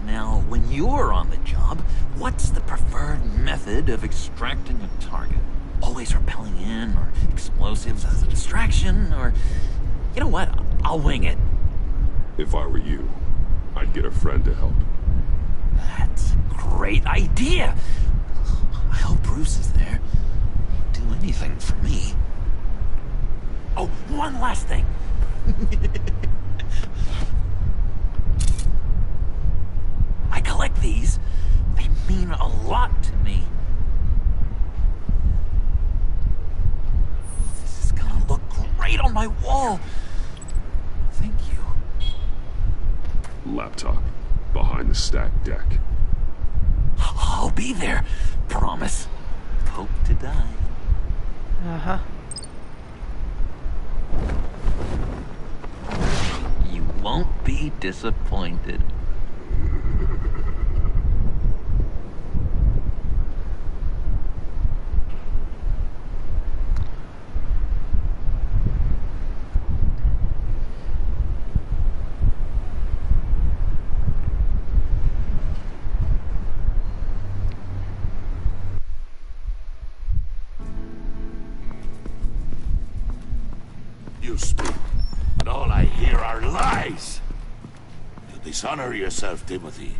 Now, when you're on the job, what's the preferred method of extracting a target? Always rappelling in, or explosives as a distraction, or... You know what? I'll wing it. If I were you, I'd get a friend to help. That's a great idea. I hope Bruce is there. He'd do anything for me. Oh, one last thing. I collect these. They mean a lot to me. This is gonna look great on my wall. Thank you. Laptop. Behind the stacked deck. I'll be there. Promise. Hope to die. Uh-huh. You won't be disappointed. You speak, and all I hear are lies. You dishonor yourself, Timothy.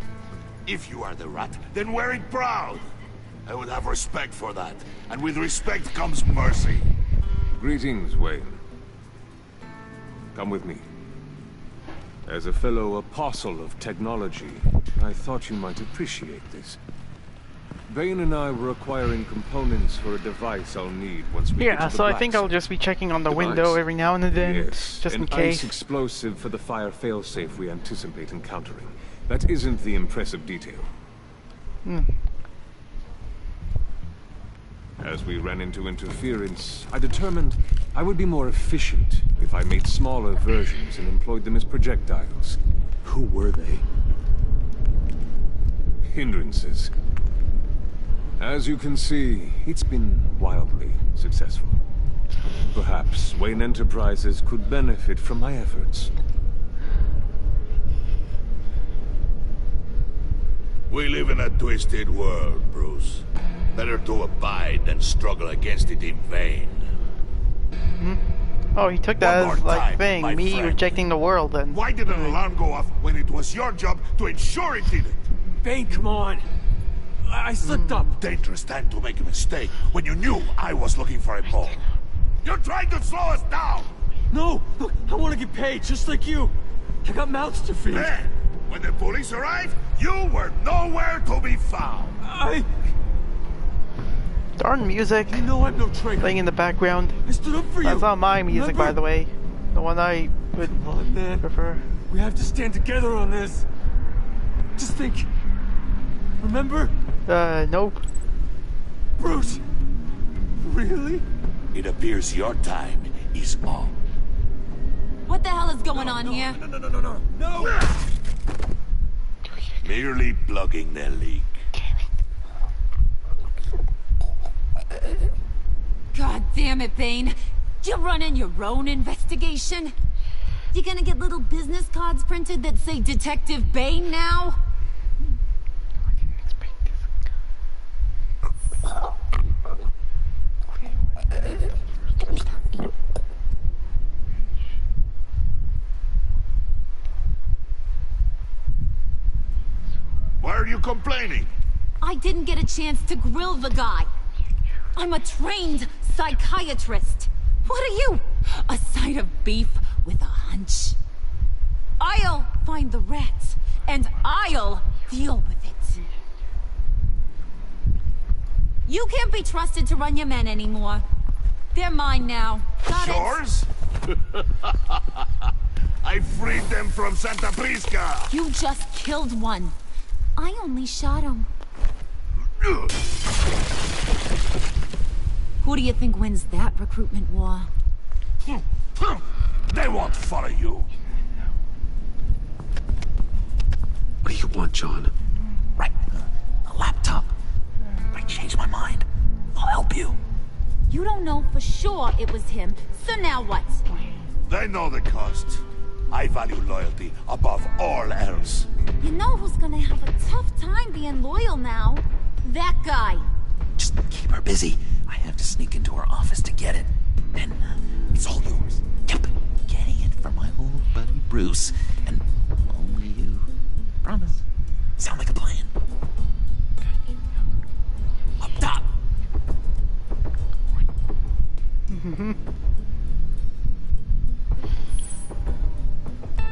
If you are the rat, then wear it proud. I would have respect for that, and with respect comes mercy. Greetings, Wayne. Come with me. As a fellow apostle of technology, I thought you might appreciate this. Vane and I were acquiring components for a device I'll need once we get to the so I black think I'll zone. just be checking on the Device. window every now and then, Yes, just in an case. ice explosive for the fire failsafe we anticipate encountering. That isn't the impressive detail. As we ran into interference, I determined I would be more efficient if I made smaller versions and employed them as projectiles. Who were they? Hindrances. As you can see, it's been wildly successful. Perhaps Wayne Enterprises could benefit from my efforts. We live in a twisted world, Bruce. Better to abide than struggle against it in vain. Oh, he took that One as, more like, time, thing, my me friend. rejecting the world then. Why did an alarm go off when it was your job to ensure it didn't? Bane, come on. I slipped up. Dangerous time to make a mistake when you knew I was looking for him more. You're trying to slow us down! No! Look, I want to get paid, just like you. I got mouths to feed. Then, when the police arrived, you were nowhere to be found. Darn music. I know I'm no traitor. Playing in the background. I stood up for you. That's not my music, Remember? by the way. The one I would prefer. We have to stand together on this. Just think. Remember? Nope. Bruce. Really? It appears your time is up. What the hell is going on here? No! Merely plugging the leak. God damn it, Bane. You're running your own investigation? You gonna get little business cards printed that say Detective Bane now? Why are you complaining? I didn't get a chance to grill the guy. I'm a trained psychiatrist. What are you? A side of beef with a hunch? I'll find the rats, and I'll deal with it. You can't be trusted to run your men anymore. They're mine now. Got it? Yours? I freed them from Santa Prisca. You just killed one. I only shot him. Who do you think wins that recruitment war? They won't follow you. What do you want, John? Right. A laptop. I changed my mind. I'll help you. You don't know for sure it was him, so now what? They know the cost. I value loyalty above all else. You know who's gonna have a tough time being loyal now? That guy. Just keep her busy. I have to sneak into her office to get it. Then it's all yours. Yep. Getting it from my old buddy Bruce. And only you. Promise. Sound like a plan? Up top.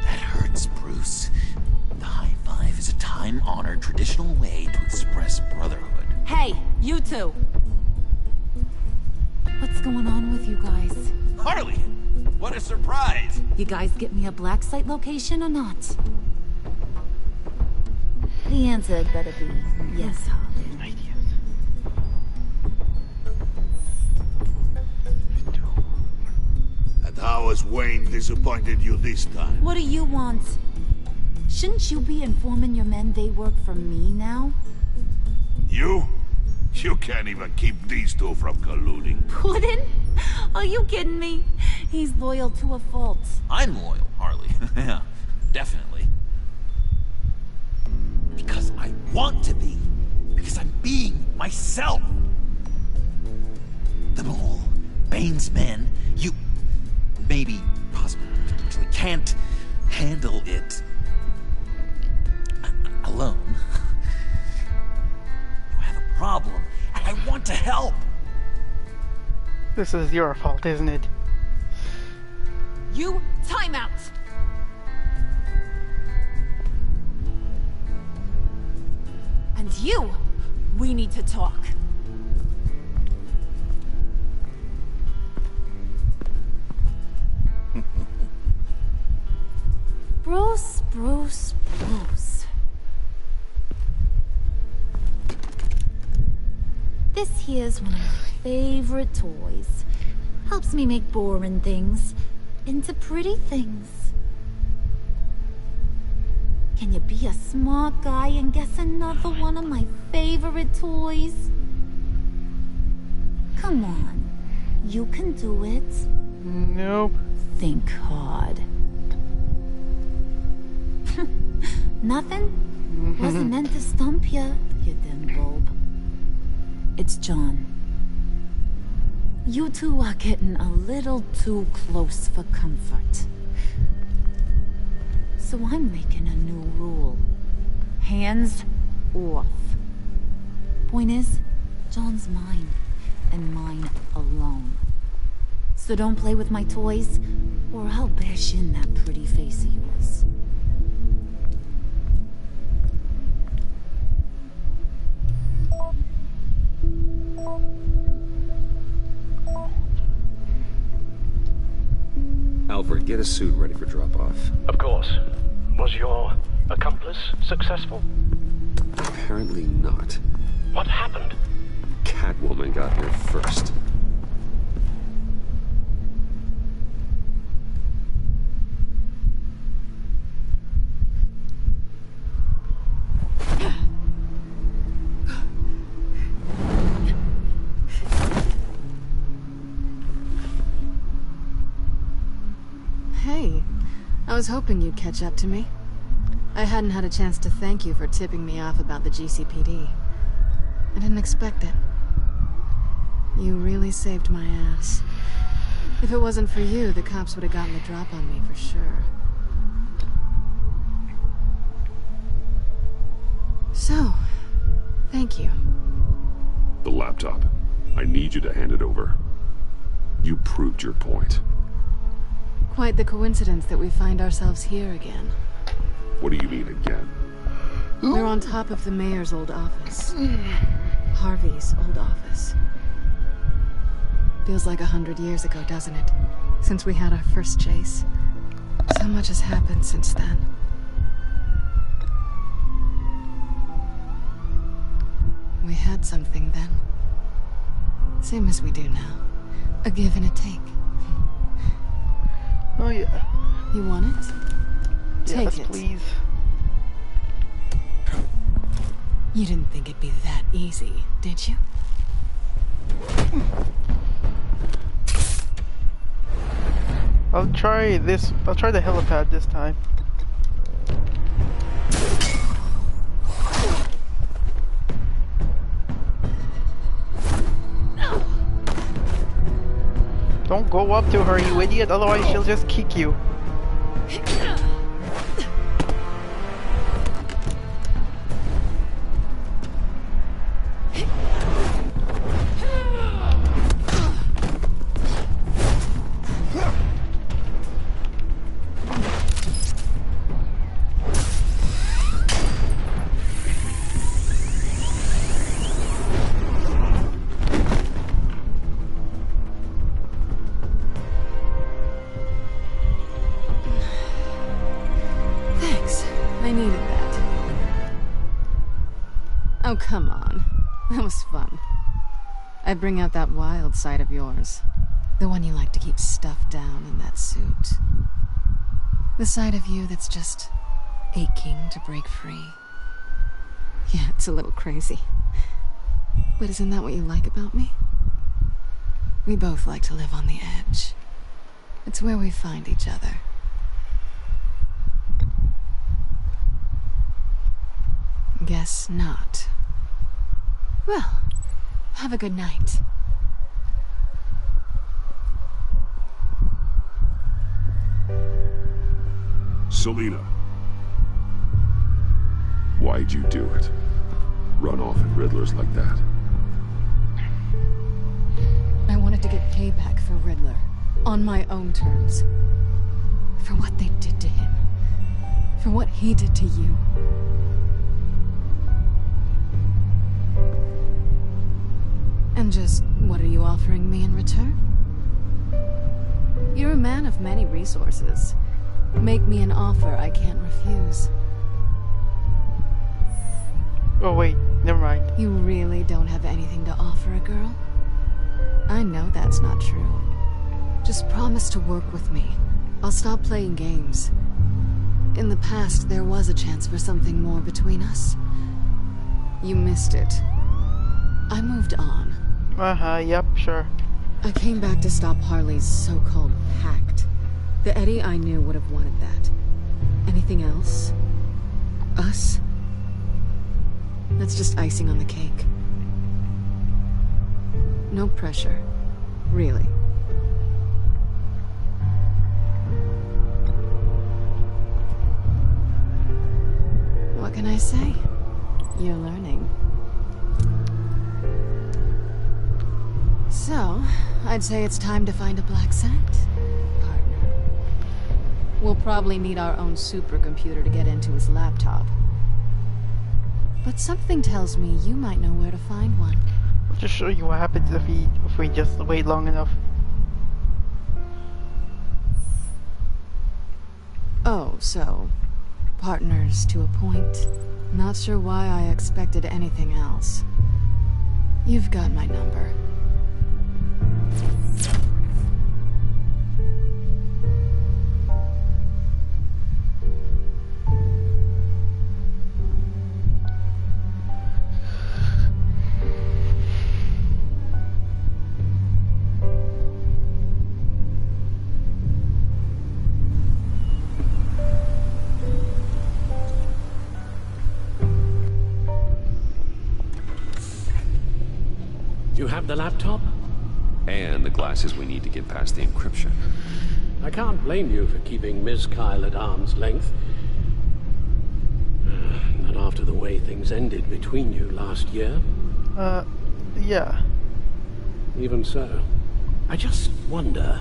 That hurts, Bruce. The high five is a time-honored traditional way to express brotherhood. Hey, you two. What's going on with you guys? Harley! What a surprise! You guys get me a black site location or not? The answer had better be yes, Harley. And how has Wayne disappointed you this time? What do you want? Shouldn't you be informing your men they work for me now? You? You can't even keep these two from colluding. Puddin'? Are you kidding me? He's loyal to a fault. I'm loyal, Harley. Yeah, definitely. Because I want to be. Because I'm being myself. The mole, Bane's men, you maybe, possibly, potentially can't handle it alone. You have a problem, and I want to help. This is your fault, isn't it? You, time out! And you, we need to talk. Bruce, Bruce, Bruce. This here's one of my favorite toys. Helps me make boring things into pretty things. Can you be a smart guy and guess another one of my favorite toys? Come on, you can do it. Nope. Think hard. Nothing? Wasn't meant to stump you, you dim bulb. It's John. You two are getting a little too close for comfort. So I'm making a new rule. Hands off. Point is, John's mine, and mine alone. So don't play with my toys, or I'll bash in that pretty face of yours. Alfred, get a suit ready for drop-off. Of course. Was your accomplice successful? Apparently not. What happened? Catwoman got here first. Hey, I was hoping you'd catch up to me. I hadn't had a chance to thank you for tipping me off about the GCPD. I didn't expect it. You really saved my ass. If it wasn't for you, the cops would have gotten the drop on me for sure. So, thank you. The laptop. I need you to hand it over. You proved your point. Quite the coincidence that we find ourselves here again. What do you mean again? We're on top of the mayor's old office. Harvey's old office. Feels like 100 years ago, doesn't it? Since we had our first chase. So much has happened since then. We had something then. Same as we do now. A give and a take. Oh yeah. You want it? Yes, Take it. please. You didn't think it'd be that easy, did you? I'll try this. I'll try the helipad this time. Don't go up to her, you idiot, otherwise she'll just kick you. Oh, come on. That was fun. I bring out that wild side of yours. The one you like to keep stuffed down in that suit. The side of you that's just aching to break free. Yeah, it's a little crazy. But isn't that what you like about me? We both like to live on the edge. It's where we find each other. Guess not. Well, have a good night. Selina. Why'd you do it? Run off at Riddlers like that? I wanted to get payback for Riddler. On my own terms. For what they did to him. For what he did to you. And just, what are you offering me in return? You're a man of many resources. Make me an offer I can't refuse. Oh wait, never mind. You really don't have anything to offer a girl? I know that's not true. Just promise to work with me. I'll stop playing games. In the past, there was a chance for something more between us. You missed it. I moved on. Yep, sure. I came back to stop Harley's so-called pact. The Eddie I knew would have wanted that. Anything else? Us? That's just icing on the cake. No pressure. Really. What can I say? You're learning. So, I'd say it's time to find a black scent, partner. We'll probably need our own supercomputer to get into his laptop. But something tells me you might know where to find one. I'll just show you what happens if we just wait long enough. Oh, so... partners to a point. Not sure why I expected anything else. You've got my number. You have the laptop? And the glasses we need to get past the encryption. I can't blame you for keeping Ms. Kyle at arm's length. Not after the way things ended between you last year. Yeah. Even so, I just wonder,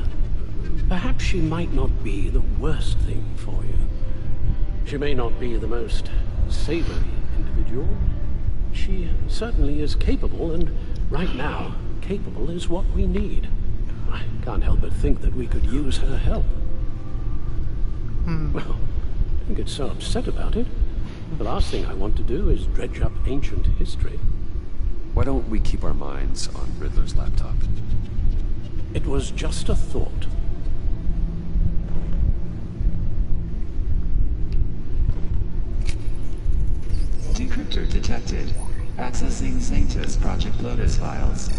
perhaps she might not be the worst thing for you. She may not be the most savory individual. She certainly is capable, and right now, capable is what we need. I can't help but think that we could use her help. Well, don't get so upset about it. The last thing I want to do is dredge up ancient history. Why don't we keep our minds on Riddler's laptop? It was just a thought. Decryptor detected. Accessing Sanctus Project Lotus files.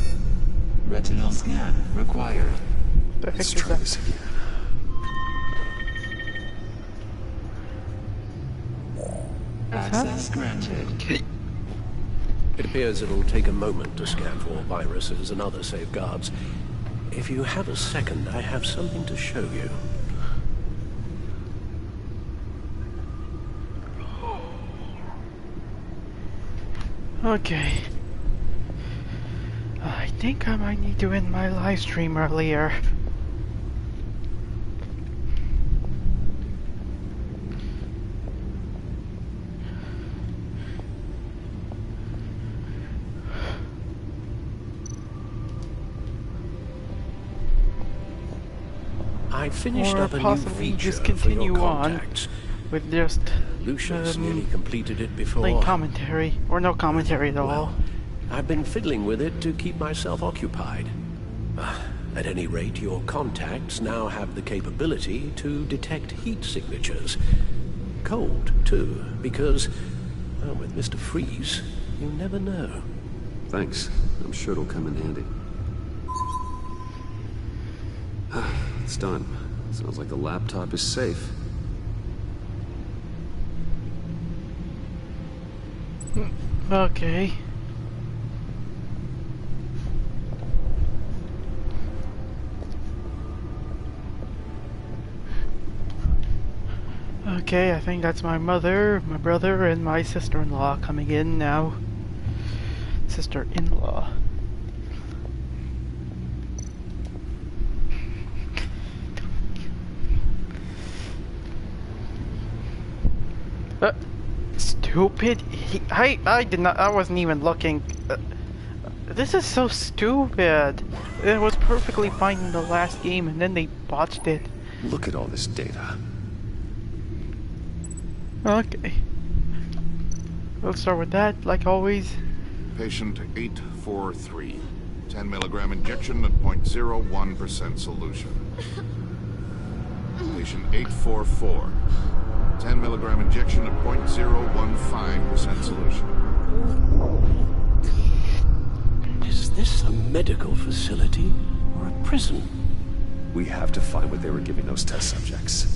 Retinal scan required. Let's try this again. Access granted. It appears it'll take a moment to scan for viruses and other safeguards. If you have a second, I have something to show you. Okay. I think I might need to end my live stream earlier. I finished or up a new possibly feature just for continue your on contacts. with just Lucius nearly completed it before. like commentary or no commentary at all. Well, I've been fiddling with it to keep myself occupied. At any rate, your contacts now have the capability to detect heat signatures. Cold, too, because, well, with Mr. Freeze, you never know. Thanks. I'm sure it'll come in handy. It's done. Sounds like the laptop is safe. Okay. Okay, I think that's my mother, my brother, and my sister-in-law coming in now. Sister-in-law. Stupid. I did not. I wasn't even looking. This is so stupid. It was perfectly fine in the last game, and then they botched it. Look at all this data. Okay. We'll start with that, like always. Patient 843. 10 milligram injection at 0.01% solution. Patient 844. 10 milligram injection at 0.015% solution. Is this a medical facility or a prison? We have to find what they were giving those test subjects.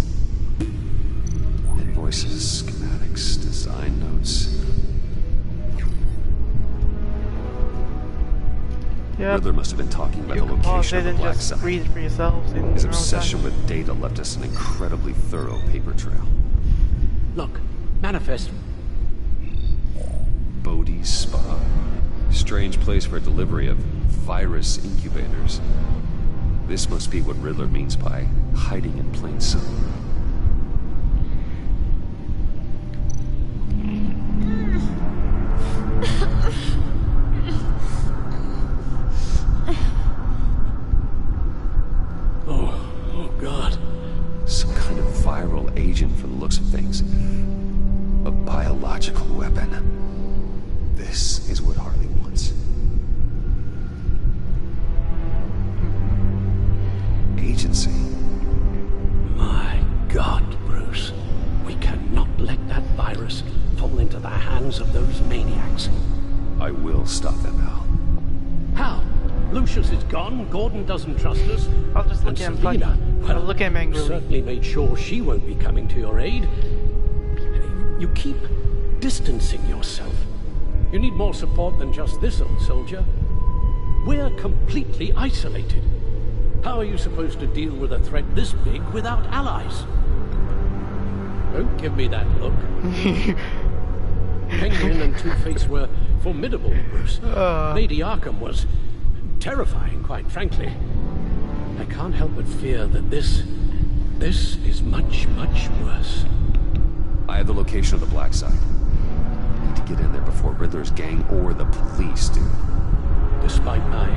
Invoices, schematics, design notes. Yep. Riddler must have been talking about the location of the black site. Read it for yourselves. His obsession with data left us an incredibly thorough paper trail. Look, manifest. Both strange place for a delivery of virus incubators. This must be what Riddler means by hiding in plain sight. Oh God. Some kind of viral agent from the looks of things. A biological weapon. This is what Harley wants. Agency. My God, Bruce. We cannot let that virus fall into the hands of those maniacs. I will stop them, Al. How? Lucius is gone, Gordon doesn't trust us. I'll just look at him funny. I'll look at him angrily. Certainly made sure she won't be coming to your aid. You keep distancing yourself. You need more support than just this old soldier. We're completely isolated. How are you supposed to deal with a threat this big without allies? Don't give me that look. Penguin and Two-Face were formidable, Bruce. Lady Arkham was terrifying, quite frankly. I can't help but fear that this is much, much worse. I have the location of the black site. I need to get in there before Riddler's gang or the police do. Despite my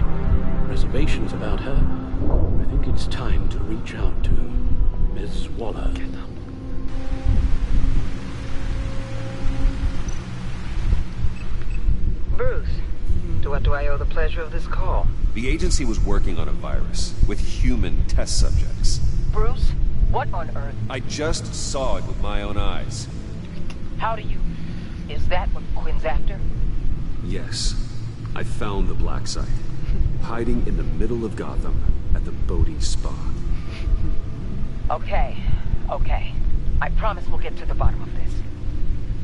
reservations about her, I think it's time to reach out to Miss Waller. Bruce, to what do I owe the pleasure of this call? The agency was working on a virus with human test subjects. Bruce, what on earth? I just saw it with my own eyes. How do you... Is that what Quinn's after? Yes. I found the black site. Hiding in the middle of Gotham at the Bodhi Spa. Okay. I promise we'll get to the bottom of this.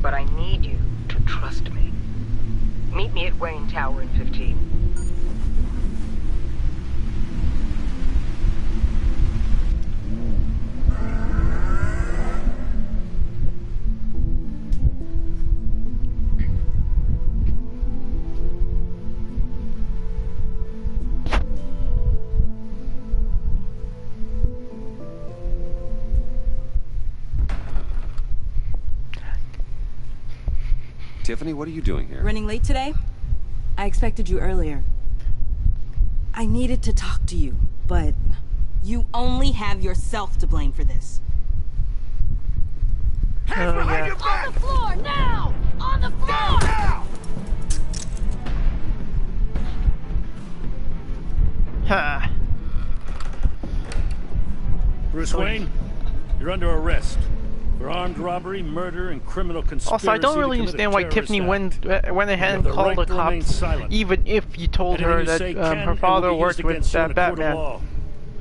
But I need you to trust me. Meet me at Wayne Tower in 15. Tiffany, what are you doing here? Running late today? I expected you earlier. I needed to talk to you, but... You only have yourself to blame for this. Hands behind your back! On the floor, now! On the floor! Now! Ha! Bruce Wayne, you're under arrest for armed robbery, murder, and criminal conspiracy. Also, I don't really understand why Tiffany went ahead and called the cops, even if you told her that her father worked with Batman.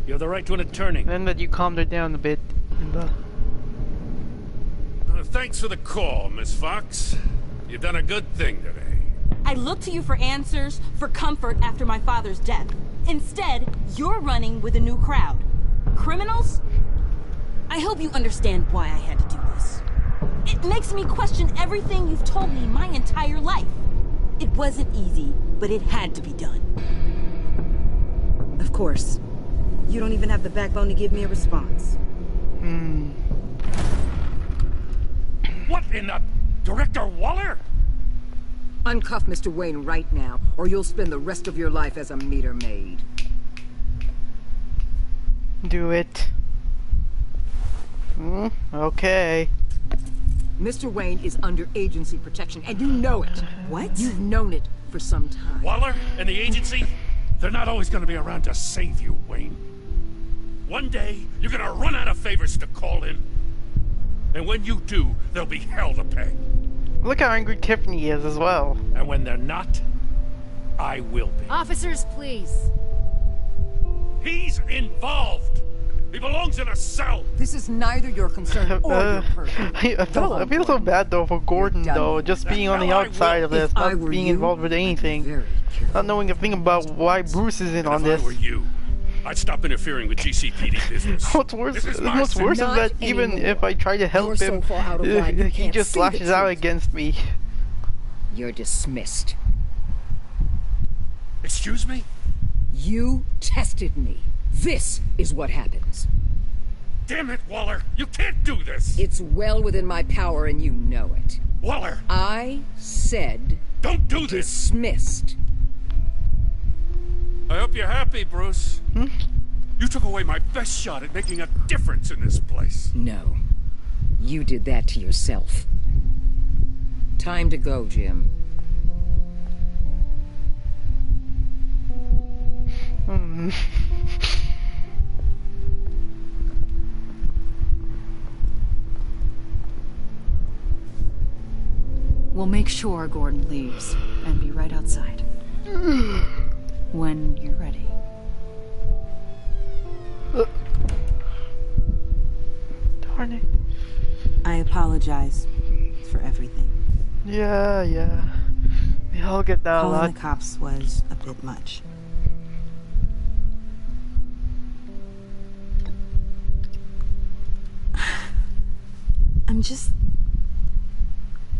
You have the right to an attorney. And that you calmed her down a bit. Thanks for the call, Miss Fox. You've done a good thing today. I looked to you for answers, for comfort after my father's death. Instead, you're running with a new crowd. Criminals? I hope you understand why I had to do this. It makes me question everything you've told me my entire life. It wasn't easy, but it had to be done. Of course. You don't even have the backbone to give me a response. What in the... Director Waller? Uncuff Mr. Wayne right now, or you'll spend the rest of your life as a meter maid. Do it. Okay. Mr. Wayne is under agency protection, and you know it. What? You've known it for some time. Waller and the agency? They're not always going to be around to save you, Wayne. One day, you're going to run out of favors to call in. And when you do, there'll be hell to pay. Look how angry Tiffany is as well. And when they're not, I will be. Officers, please. He's involved. He belongs in a cell. This is neither your concern or your purview. I feel so bad though for Gordon though, just being on the outside of this, not being involved with anything, not knowing a thing about why Bruce is in on this. If I were you, I'd stop interfering with GCPD business. What's worse is that even if I try to help him, he just lashes out against me. You're dismissed. Excuse me? You tested me. This is what happens. Damn it, Waller! You can't do this! It's well within my power and you know it. Waller! I said... Don't do this! Dismissed. I hope you're happy, Bruce. You took away my best shot at making a difference in this place. No. You did that to yourself. Time to go, Jim. We'll make sure Gordon leaves and be right outside. When you're ready. Darn it. I apologize for everything. Yeah. We all get that a lot. Calling the cops was a bit much.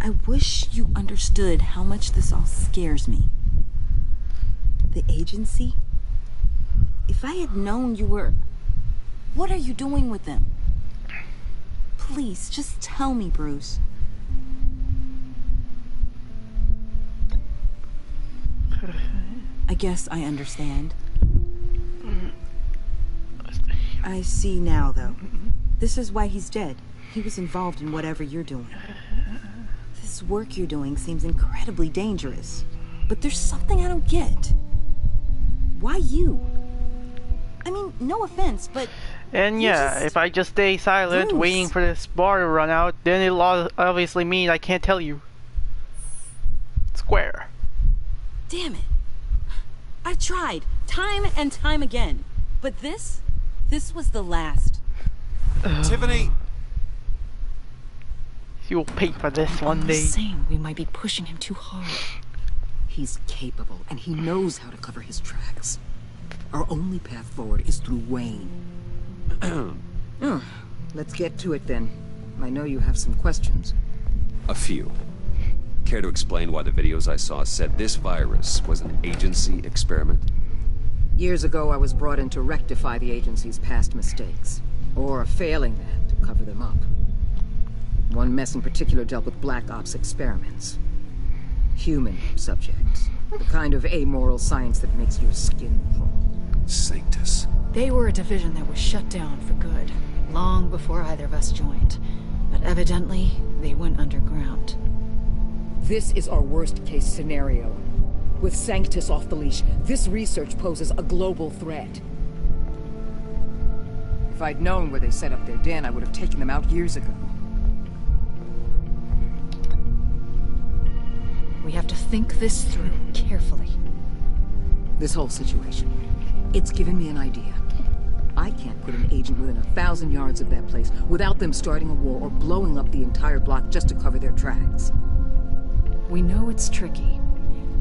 I wish you understood how much this all scares me. The agency? If I had known you were... What are you doing with them? Please, just tell me, Bruce. I guess I understand. I see now, though. This is why he's dead. He was involved in whatever you're doing. This work you're doing seems incredibly dangerous. But there's something I don't get. Why you? I mean, no offense, but... And yeah, if I just stay silent, Bruce. waiting for this bar to run out, then it'll obviously mean I can't tell you. Square. Damn it. I tried, time and time again. But this was the last. Tiffany! You'll pay for this one I'm day. saying we might be pushing him too hard. He's capable, and he knows how to cover his tracks. Our only path forward is through Wayne. Let's get to it then. I know you have some questions. A few. Care to explain why the videos I saw said this virus was an agency experiment? Years ago, I was brought in to rectify the agency's past mistakes. Or failing that, to cover them up. One mess in particular dealt with Black Ops experiments. Human subjects. The kind of amoral science that makes your skin crawl. Sanctus. They were a division that was shut down for good, long before either of us joined. But evidently, they went underground. This is our worst-case scenario. With Sanctus off the leash, this research poses a global threat. If I'd known where they set up their den, I would have taken them out years ago. We have to think this through carefully. This whole situation, it's given me an idea. I can't put an agent within 1,000 yards of that place without them starting a war or blowing up the entire block just to cover their tracks. We know it's tricky,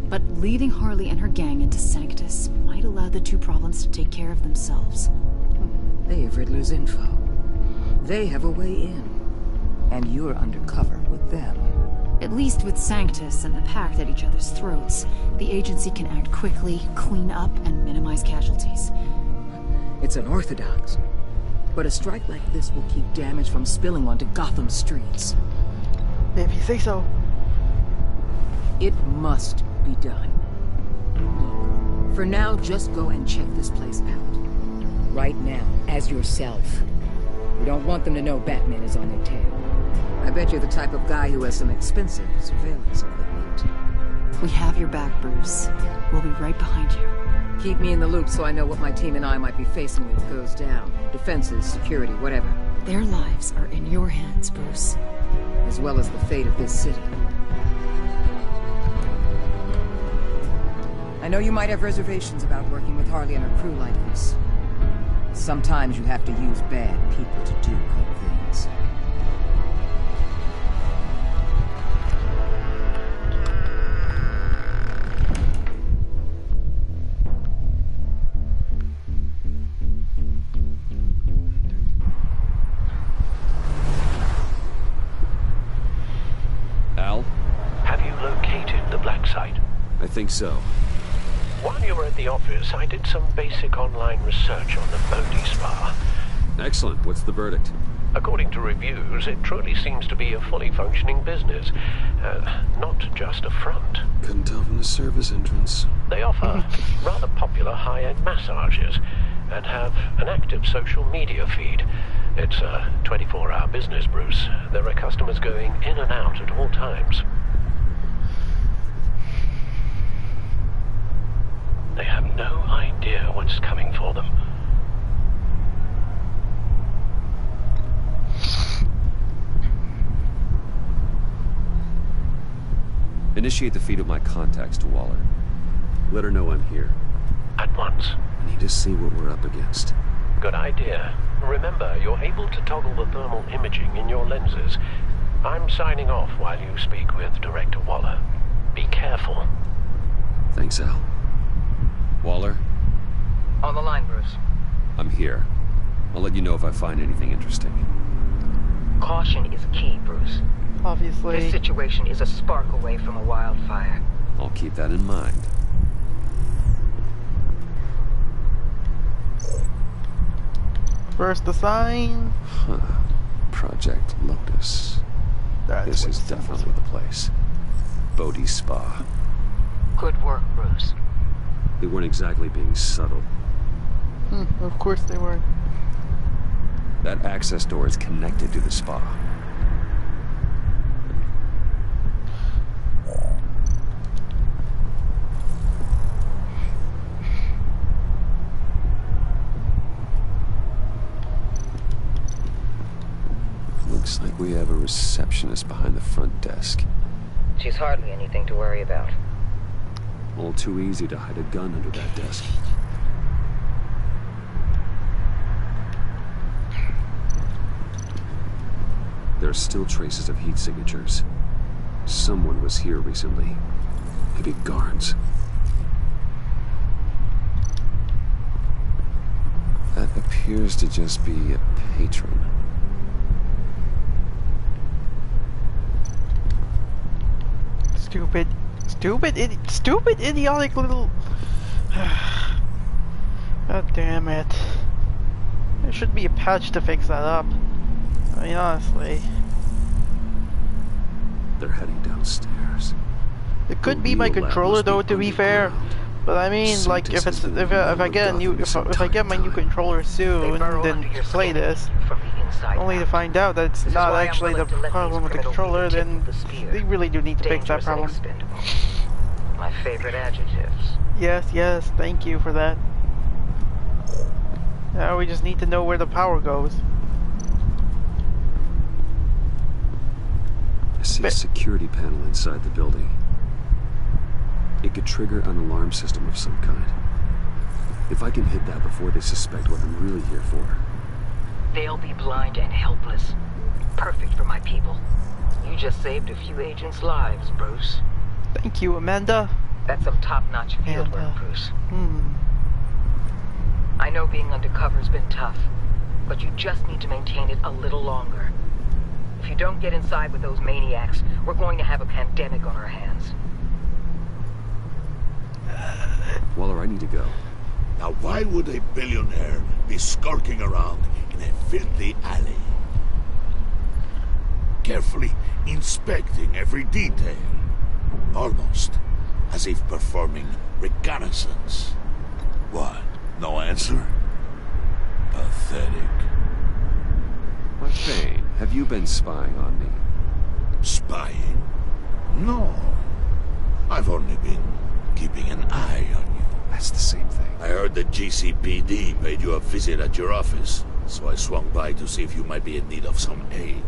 but leading Harley and her gang into Sanctus might allow the two problems to take care of themselves. They have Riddler's info. They have a way in. And you're undercover with them. At least with Sanctus and the Pact at each other's throats, the agency can act quickly, clean up, and minimize casualties. It's unorthodox. But a strike like this will keep damage from spilling onto Gotham streets. If you say so. It must be done. Look, for now, just go and check this place out. Right now, as yourself. We don't want them to know Batman is on their tail. I bet you're the type of guy who has some expensive surveillance equipment. We have your back, Bruce. We'll be right behind you. Keep me in the loop so I know what my team and I might be facing when it goes down. Defenses, security, whatever. Their lives are in your hands, Bruce. As well as the fate of this city. I know you might have reservations about working with Harley and her crew like this. Sometimes you have to use bad people to do good things. Al? Have you located the black site? I think so. While you were at the office, I did some basic online research on the Bodhi Spa. Excellent. What's the verdict? According to reviews, it truly seems to be a fully functioning business. Not just a front. Couldn't tell from the service entrance. They offer rather popular high-end massages and have an active social media feed. It's a 24-hour business, Bruce. There are customers going in and out at all times. They have no idea what's coming for them. Initiate the feed of my contacts to Waller. Let her know I'm here. At once. I need to see what we're up against. Good idea. Remember, you're able to toggle the thermal imaging in your lenses. I'm signing off while you speak with Director Waller. Be careful. Thanks, Al. Waller? On the line, Bruce. I'm here. I'll let you know if I find anything interesting. Caution is key, Bruce. Obviously. This situation is a spark away from a wildfire. I'll keep that in mind. First assign. Huh. Project Lotus. This is definitely the place. Bodhi Spa. Good work, Bruce. They weren't exactly being subtle. Of course they weren't. That access door is connected to the spa. Looks like we have a receptionist behind the front desk. She's hardly anything to worry about. All too easy to hide a gun under that desk. There are still traces of heat signatures. Someone was here recently. Maybe guards. That appears to just be a patron. Stupid, idiotic little... God damn it. There should be a patch to fix that up. I mean, honestly. They're heading downstairs. It could be my controller though, to be fair. But I mean, like, if I get my new controller soon, then play this, only to find out that it's not actually the problem with the controller, then they really do need to fix that problem. My favorite adjectives. Yes, thank you for that. Now we just need to know where the power goes. I see a security panel inside the building. It could trigger an alarm system of some kind. If I can hit that before they suspect what I'm really here for. They'll be blind and helpless. Perfect for my people. You just saved a few agents' lives, Bruce. Thank you, Amanda. That's some top-notch field work, Bruce. I know being undercover's been tough, but you just need to maintain it a little longer. If you don't get inside with those maniacs, we're going to have a pandemic on our hands. Waller, I need to go. Now why would a billionaire be skulking around in a filthy alley? Carefully inspecting every detail. Almost as if performing reconnaissance. What? No answer? Pathetic. Bane, have you been spying on me? Spying? No. I've only been keeping an eye on you. That's the same thing. I heard the GCPD paid you a visit at your office, so I swung by to see if you might be in need of some aid.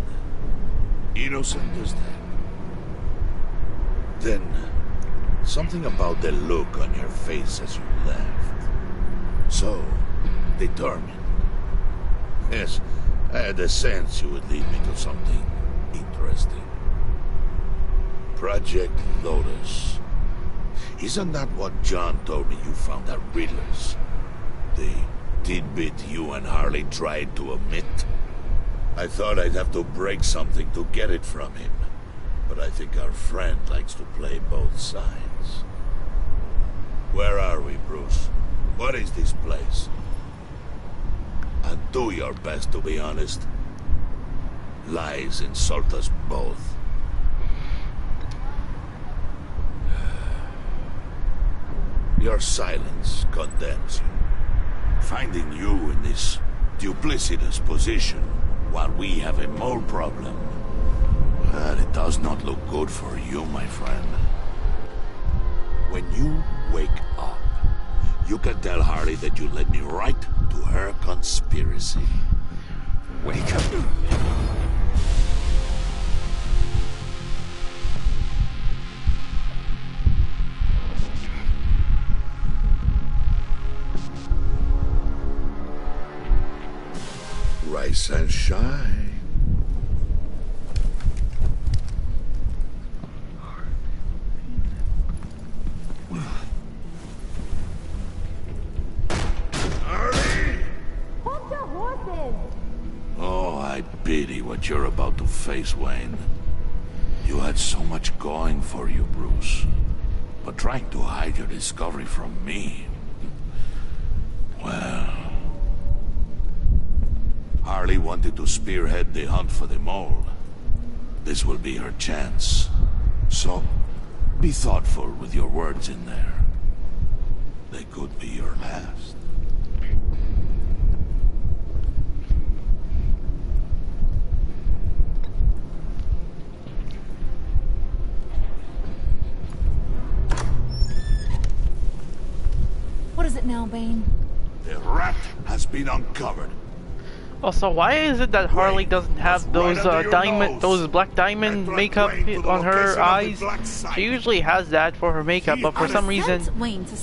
Innocent as that. Then, something about the look on your face as you left. So, determined. Yes, I had a sense you would lead me to something interesting. Project Lotus. Isn't that what John told me you found at Riddler's? The tidbit you and Harley tried to omit? I thought I'd have to break something to get it from him. But I think our friend likes to play both sides. Where are we What is this place? And do your best to be honest. Lies insult us both. Your silence condemns you. Finding you in this duplicitous position while we have a mole problem, well, it does not look good for you, my friend. When you wake up, you can tell Harley that you led me right to her conspiracy. Wake up. Rise and shine. Oh, I pity what you're about to face, Wayne. You had so much going for you, Bruce. But trying to hide your discovery from me... well... Harley wanted to spearhead the hunt for the mole. This will be her chance. So, be thoughtful with your words in there. They could be your last. What is it now, Bane? The rat has been uncovered. Also, why is it that Harley doesn't have those those black diamond makeup on her eyes? She usually has that for her makeup, but for some reason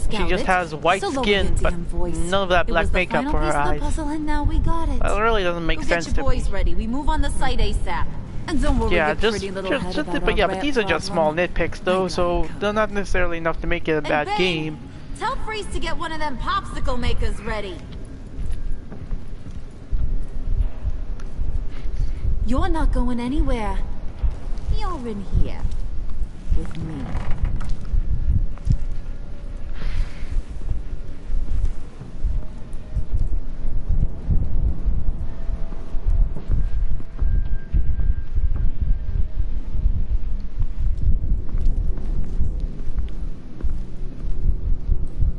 she just has white skin, but none of that black makeup for her eyes. And now we got it. That really doesn't make sense to me. Get your boys ready. We move on the site ASAP. And don't worry, yeah, but these are just small nitpicks though, so they're not necessarily enough to make it a bad game. Tell Freeze to get one of them popsicle makers ready. You're not going anywhere. You're in here. With me.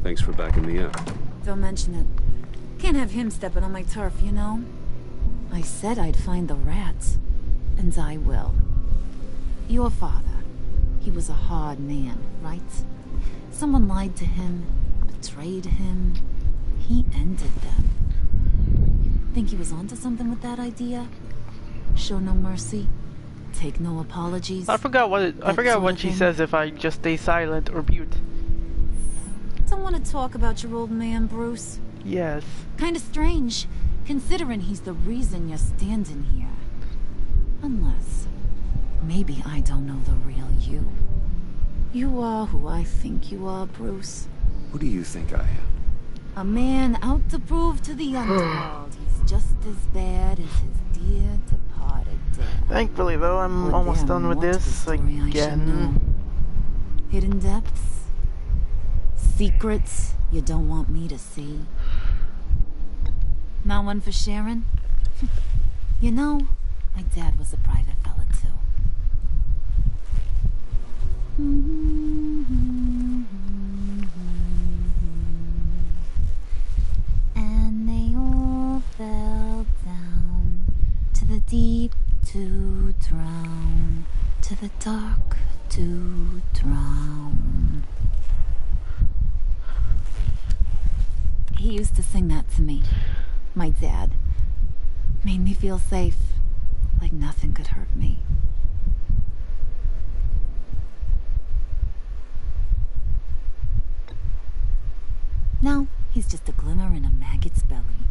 Thanks for backing me up. Don't mention it. Can't have him stepping on my turf, you know? I said I'd find the rats, and I will. Your father, he was a hard man, right? Someone lied to him, betrayed him. He ended them. Think he was onto something with that idea? Show no mercy, take no apologies. I forgot what she says if I just stay silent or mute. Don't want to talk about your old man, Bruce. Yes. Kinda strange. Considering he's the reason you're standing here. Unless, maybe I don't know the real you. You are who I think you are, Bruce. Who do you think I am? A man out to prove to the underworld he's just as bad as his dear departed dad. Thankfully, though, I'm almost done with this again. Hidden depths? Secrets you don't want me to see? Not one for sharing? You know, my dad was a private fella, too. And they all fell down to the deep to drown, to the dark to drown. He used to sing that to me. My dad. Made me feel safe, like nothing could hurt me. Now, he's just a glimmer in a maggot's belly.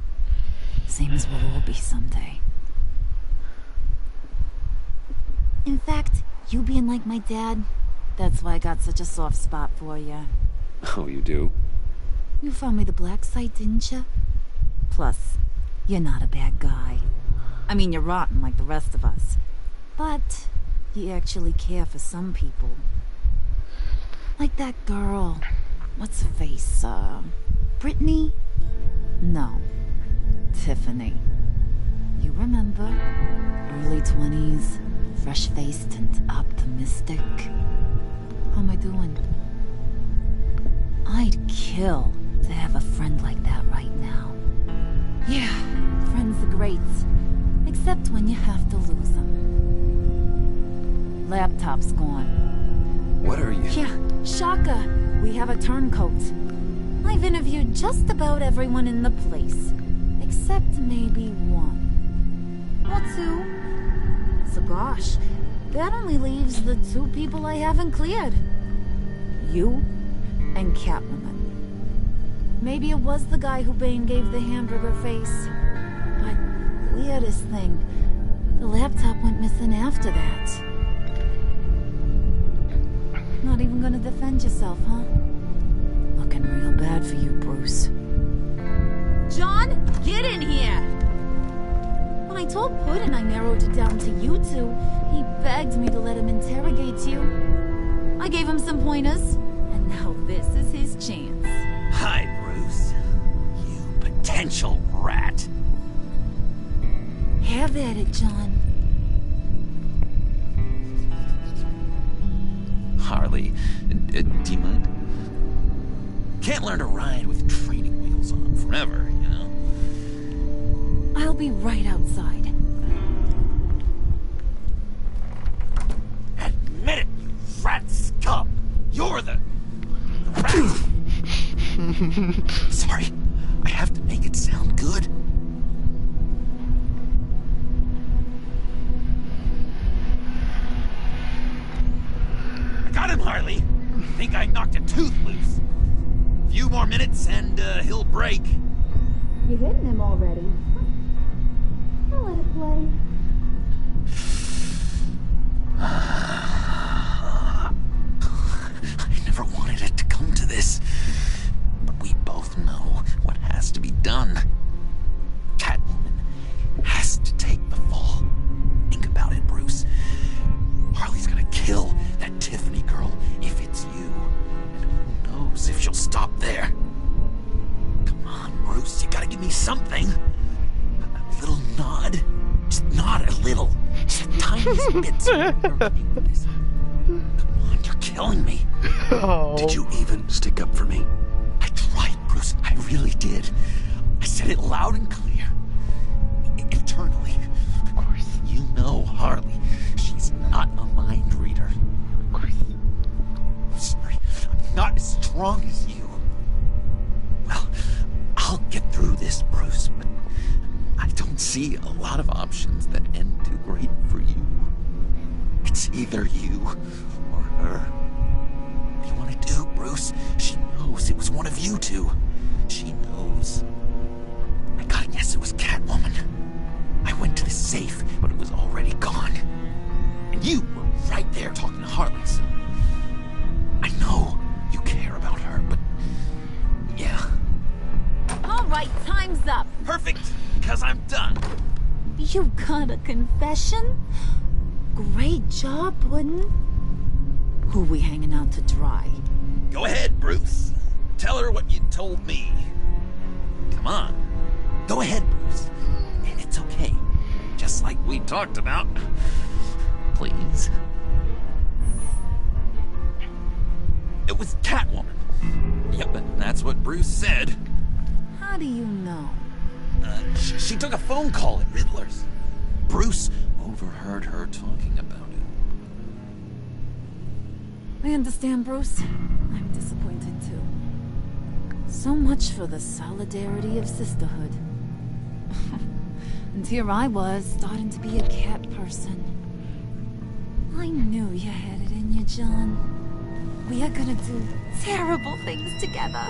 Same as we'll all be someday. In fact, you being like my dad, that's why I got such a soft spot for you. Oh, you do? You found me the black site, didn't you? Plus, you're not a bad guy. I mean, you're rotten like the rest of us. But you actually care for some people. Like that girl. What's her face? Brittany? No. Tiffany. You remember? Early 20s, fresh-faced and optimistic. How am I doing? I'd kill to have a friend like that right now. Yeah, friends are great. Except when you have to lose them. Laptop's gone. What are you? Yeah, Shaka. We have a turncoat. I've interviewed just about everyone in the place. Except maybe one. Or two. So gosh, that only leaves the two people I haven't cleared. You and Catwoman. Maybe it was the guy who Bane gave the hamburger face. But weirdest thing, the laptop went missing after that. Not even gonna defend yourself, huh? Looking real bad for you, Bruce. John, get in here! When I told Puddin' I narrowed it down to you two, he begged me to let him interrogate you. I gave him some pointers, and now this is his chance. Hi, Bruce. You potential rat. Have at it, John. Harley, do you mind? Can't learn to ride with training wheels on forever, you know? I'll be right outside. Admit it, you rat scum! You're the rat! Sorry, I have to make it sound good. I got him, Harley. Think I knocked a tooth loose. Few more minutes and he'll break. You're hitting him already. I'll let it play. I never wanted it to come to this. But we both know what has to be done. Catwoman has to take the fall. Think about it, Bruce. Harley's gonna kill that Tiffany girl if it's you. And who knows if she'll stop there. Come on, Bruce, you gotta give me something. A little nod. Just nod a little. Just the tiniest bit. Come on, you're killing me. Oh. Did you even stick up for me? I tried, Bruce. I really did. I said it loud and clear. Internally. Of course. You know Harley. She's not a mind reader. Of course. I'm sorry. I'm not as strong as you. Well, I'll get through this, Bruce, but I don't see a lot of options that end too great for you. It's either you or her. What do you want to do, Bruce? She knows it was one of you two. She knows. I gotta guess it was Catwoman. I went to the safe, but it was already gone. And you were right there talking to Harley, so I know you care about her, but yeah. All right, time's up. Perfect, because I'm done. You got a confession? Great job, Puddin'. Who we hanging out to dry? Go ahead, Bruce. Tell her what you told me. Come on. Go ahead, Bruce. It's okay. Just like we talked about. Please. It was Catwoman. Yep, that's what Bruce said. How do you know? She took a phone call at Riddler's. Bruce overheard her talking about it. I understand, Bruce. I'm disappointed too. So much for the solidarity of sisterhood. And here I was, starting to be a cat person. I knew you had it in you, John. We are gonna do terrible things together.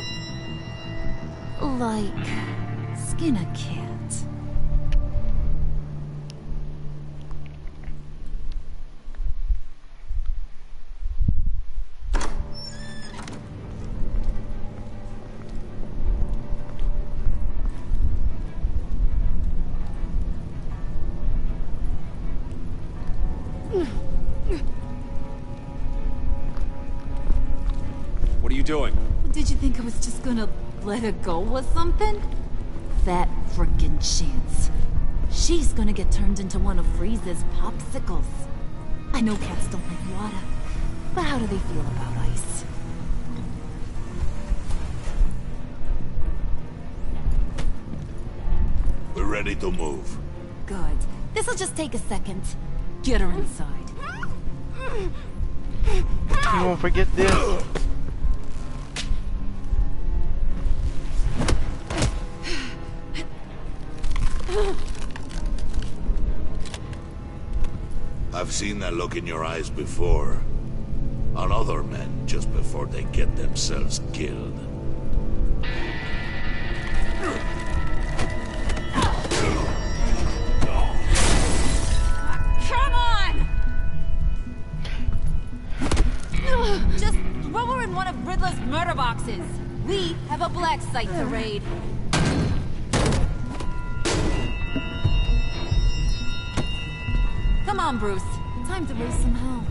Like skin a cat. What are you doing? Did you think I was just gonna let her go with something? That frickin' chance. She's gonna get turned into one of Freeze's popsicles. I know cats don't like water, but how do they feel about ice? We're ready to move. Good. This'll just take a second. Get her inside. You won't forget this. I've seen that look in your eyes before. On other men, just before they get themselves killed. Come on! Just throw her in one of Riddler's murder boxes. We have a black site to raid. Come on, Bruce. Time to raise some hell.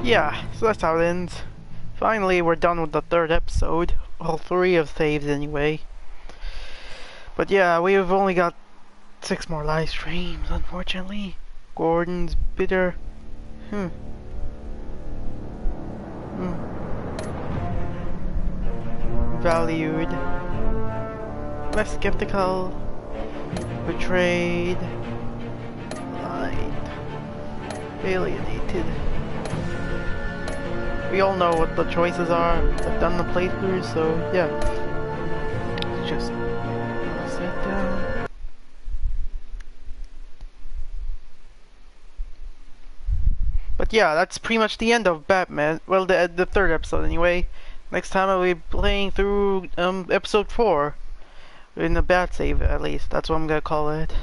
Yeah, so that's how it ends. Finally, we're done with the third episode. All 3 of saves anyway. But yeah, we've only got 6 more live streams, unfortunately. Gordon's bitter. Valued. Less skeptical. Betrayed. Lied. Alienated. We all know what the choices are. I've done the playthrough, so yeah. Let's just sit down. But yeah, that's pretty much the end of Batman. Well, the third episode anyway. Next time I'll be playing through episode 4. In the Bat save, at least. That's what I'm gonna call it.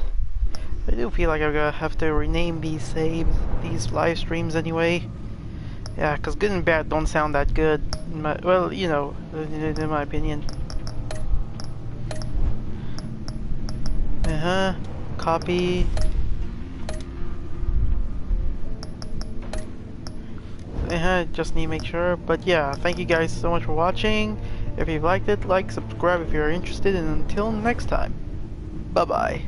I do feel like I'm gonna have to rename these saves, these live streams anyway. Yeah, because good and bad don't sound that good. Well, you know, in my opinion. Copy. Just need to make sure. But yeah, thank you guys so much for watching. If you liked it, like, subscribe if you're interested, and until next time. Bye-bye.